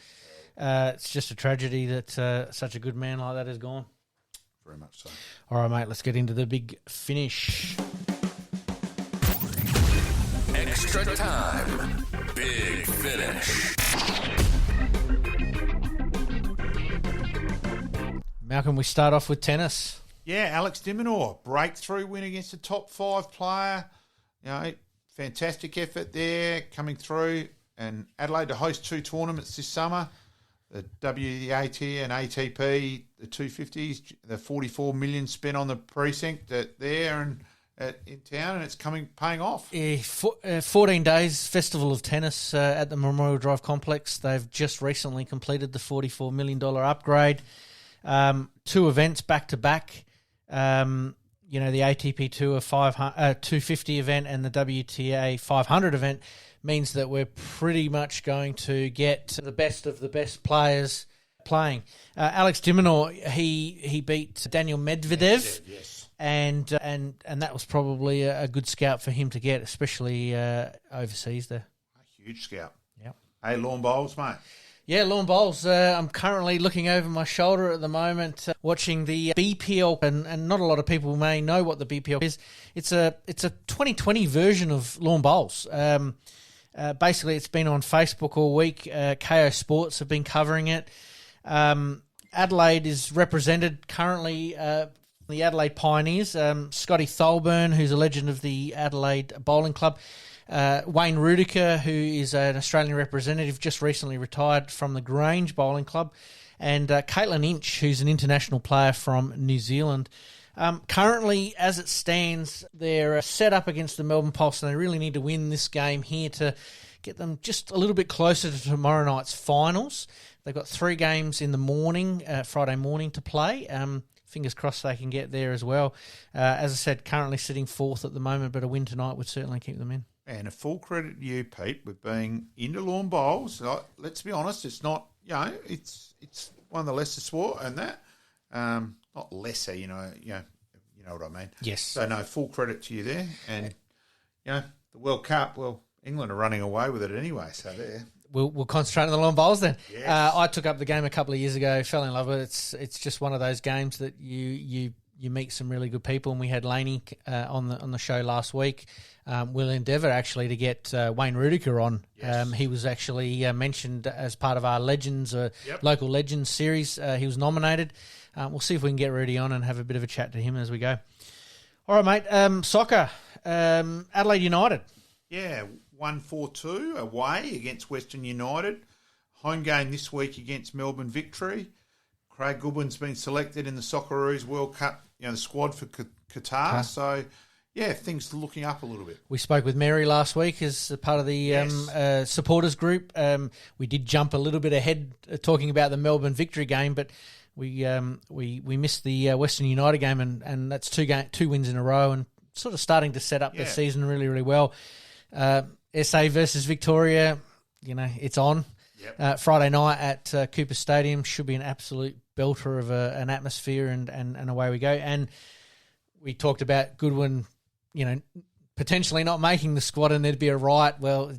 It's just a tragedy that such a good man like that is gone. Very much so. All right, mate, let's get into the big finish. Extra time. Big finish. Malcolm, we start off with tennis. Yeah, Alex de Minaur, breakthrough win against a top 5 player. Fantastic effort there coming through. And Adelaide to host 2 tournaments this summer, the WAT and ATP, the 250s, the 44 million spent on the precinct there and in town, and it's paying off. 14 days, Festival of Tennis at the Memorial Drive Complex. They've just recently completed the $44 million upgrade. 2 events back-to-back. The ATP Tour 250 event and the WTA 500 event means that we're pretty much going to get the best of the best players playing. Alex de Minaur, he beat Daniel Medvedev, yes. and that was probably a good scout for him to get, especially overseas there. A huge scout. Yeah. Hey, lawn bowls, mate. Yeah, lawn bowls. I'm currently looking over my shoulder at the moment, watching the BPL, and not a lot of people may know what the BPL is. It's a 2020 version of lawn bowls. Basically, it's been on Facebook all week. KO Sports have been covering it. Adelaide is represented currently the ADELAIDE Pioneers. Scotty Tholburn, who's a legend of the Adelaide Bowling Club. Wayne Rudiker, who is an Australian representative, just recently retired from the Grange Bowling Club, and Caitlin Inch, who's an international player from New Zealand. Currently, as it stands, they're set up against the Melbourne Pulse, and they really need to win this game here to get them just a little bit closer to tomorrow night's finals. They've got 3 games in the morning, Friday morning, to play. Fingers crossed they can get there as well. As I said, currently sitting 4th at the moment, but a win tonight would certainly keep them in. And a full credit to you, Pete, with being into lawn bowls. Let's be honest, it's not, it's one of the lesser sport and that. Not lesser, you know what I mean. Yes. So, no, full credit to you there. And, the World Cup, well, England are running away with it anyway, so there. We'll concentrate on the lawn bowls then. Yes. I took up the game a couple of years ago, fell in love with it. It's just one of those games that you meet some really good people, and we had Laney on the show last week. We'll endeavour actually to get Wayne Rudiker on. Yes. He was actually mentioned as part of our local Legends series. He was nominated. We'll see if we can get Rudy on and have a bit of a chat to him as we go. All right, mate. Soccer. Adelaide United. Yeah, 1-4-2 away against Western United. Home game this week against Melbourne Victory. Craig Goodwin's been selected in the Socceroos World Cup, the squad for Qatar. So, things are looking up a little bit. We spoke with Mary last week as part of the supporters group. We did jump a little bit ahead talking about the Melbourne Victory game, but we missed the Western United game, and that's 2 wins in a row, and sort of starting to set up the season really, really well. SA versus Victoria, it's on. Yep. Friday night at Cooper Stadium should be an absolute belter of an atmosphere, and away we go. And we talked about Goodwin, potentially not making the squad, and there'd be a riot. Well,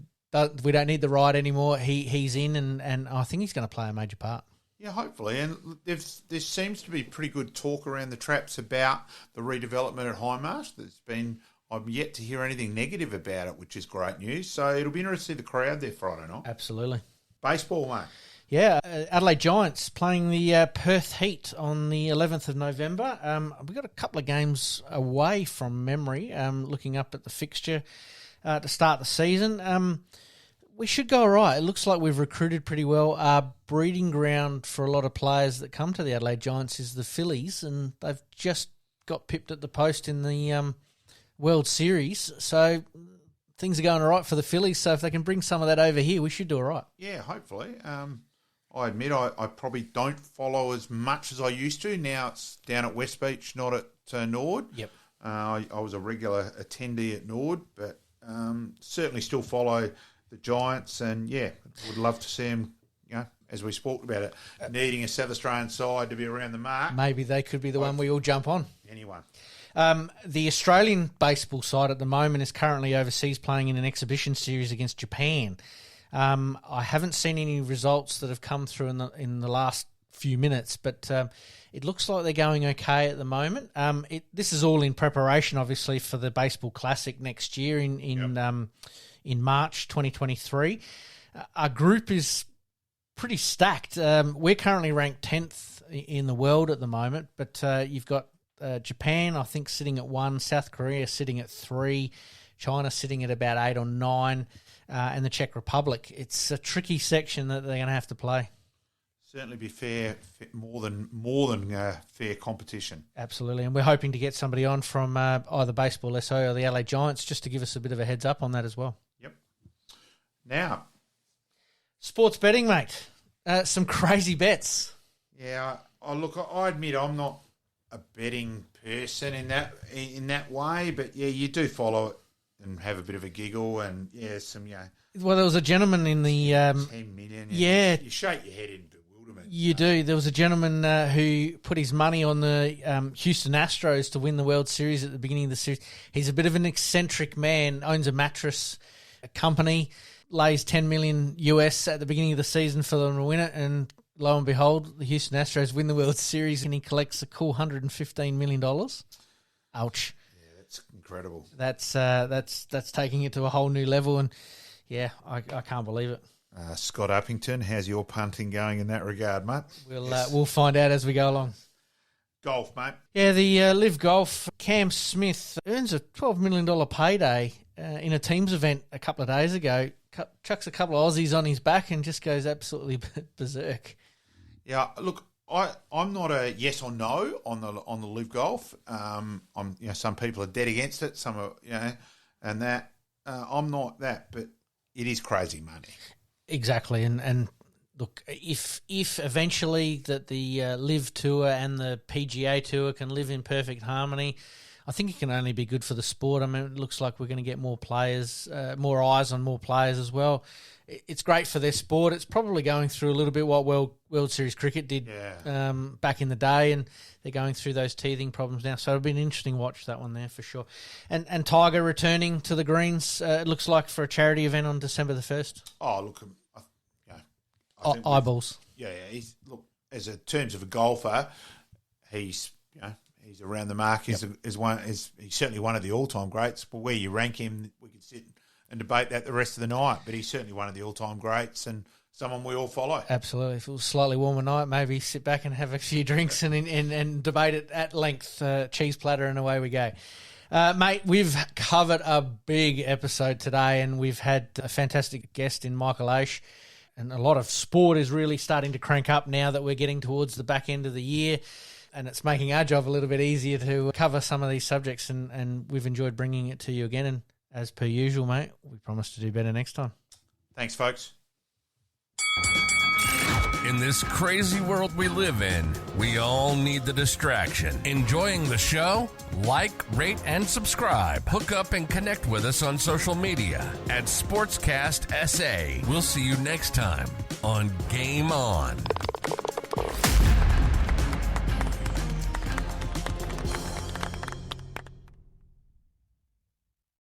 we don't need the riot anymore. He's in, and I think he's going to play a major part. Yeah, hopefully. And there seems to be pretty good talk around the traps about the redevelopment at Hindmarsh. I'm yet to hear anything negative about it, which is great news. So it'll be interesting to see the crowd there Friday night. Absolutely. Baseball, mate. Yeah, Adelaide Giants playing the Perth Heat on the 11th of November. We've got a couple of games away from memory, looking up at the fixture to start the season. We should go all right. It looks like we've recruited pretty well. Our breeding ground for a lot of players that come to the Adelaide Giants is the Phillies, and they've just got pipped at the post in the World Series. So things are going all right for the Phillies. So if they can bring some of that over here, we should do all right. Yeah, hopefully. I admit I probably don't follow as much as I used to. Now it's down at West Beach, not at Norwood. Yep. I was a regular attendee at Norwood, but certainly still follow the Giants. And, yeah, would love to see them, as we spoke about it, needing a South Australian side to be around the mark. Maybe they could be the one we all jump on. Anyone. The Australian baseball side at the moment is currently overseas playing in an exhibition series against Japan. I haven't seen any results that have come through in the last few minutes, but it looks like they're going okay at the moment. This is all in preparation, obviously, for the Baseball Classic next year in March 2023. Our group is pretty stacked. We're currently ranked 10th in the world at the moment, but you've got Japan, I think, sitting at 1, South Korea sitting at 3, China sitting at about 8 or 9, and the Czech Republic. It's a tricky section that they're going to have to play. Certainly be more than fair competition. Absolutely, and we're hoping to get somebody on from either Baseball SA or the LA Giants just to give us a bit of a heads up on that as well. Yep. Now, sports betting, mate. Some crazy bets. Yeah, I admit I'm not a betting person in that way, but yeah, you do follow it and have a bit of a giggle and Well, there was a gentleman in the 10 million. Yeah, you shake your head in bewilderment. You do. There was a gentleman who put his money on the Houston Astros to win the World Series at the beginning of the series. He's a bit of an eccentric man. Owns a mattress company, lays $10 million US at the beginning of the season for them to win it, and lo and behold, the Houston Astros win the World Series, and he collects a cool $115 million. Ouch. Yeah, that's incredible. That's taking it to a whole new level, and yeah, I can't believe it. Scott Uppington, how's your punting going in that regard, mate? We'll find out as we go along. Golf, mate. Yeah, the Live Golf. Cam Smith earns a $12 million payday in a teams event a couple of days ago. Chucks a couple of Aussies on his back and just goes absolutely berserk. Yeah, look, I'm not a yes or no on the Live Golf. Some people are dead against it. Some are, and that I'm not that, but it is crazy money. Exactly, and look, if eventually that the Live Tour and the PGA Tour can live in perfect harmony, I think it can only be good for the sport. I mean, it looks like we're going to get more players, more eyes on more players as well. It's great for their sport. It's probably going through a little bit what World Series cricket did back in the day, and they're going through those teething problems now. So it'll be an interesting watch, that one there for sure. And Tiger returning to the greens, it looks like, for a charity event on December the 1st. Oh, look, eyeballs. Yeah. As a terms of a golfer, he's around the mark. He's certainly one of the all-time greats. But where you rank him, we could sit and debate that the rest of the night. But he's certainly one of the all-time greats and someone we all follow. Absolutely. If it was a slightly warmer night, maybe sit back and have a few drinks and debate it at length. Cheese platter and away we go. Mate, we've covered a big episode today, and we've had a fantastic guest in Michael AISH. And a lot of sport is really starting to crank up now that we're getting towards the back end of the year. And it's making our job a little bit easier to cover some of these subjects, and we've enjoyed bringing it to you again. And as per usual, mate, we promise to do better next time. Thanks, folks. In this crazy world we live in, we all need the distraction. Enjoying the show? Like, rate, and subscribe. Hook up and connect with us on social media at Sportscast SA. We'll see you next time on Game On.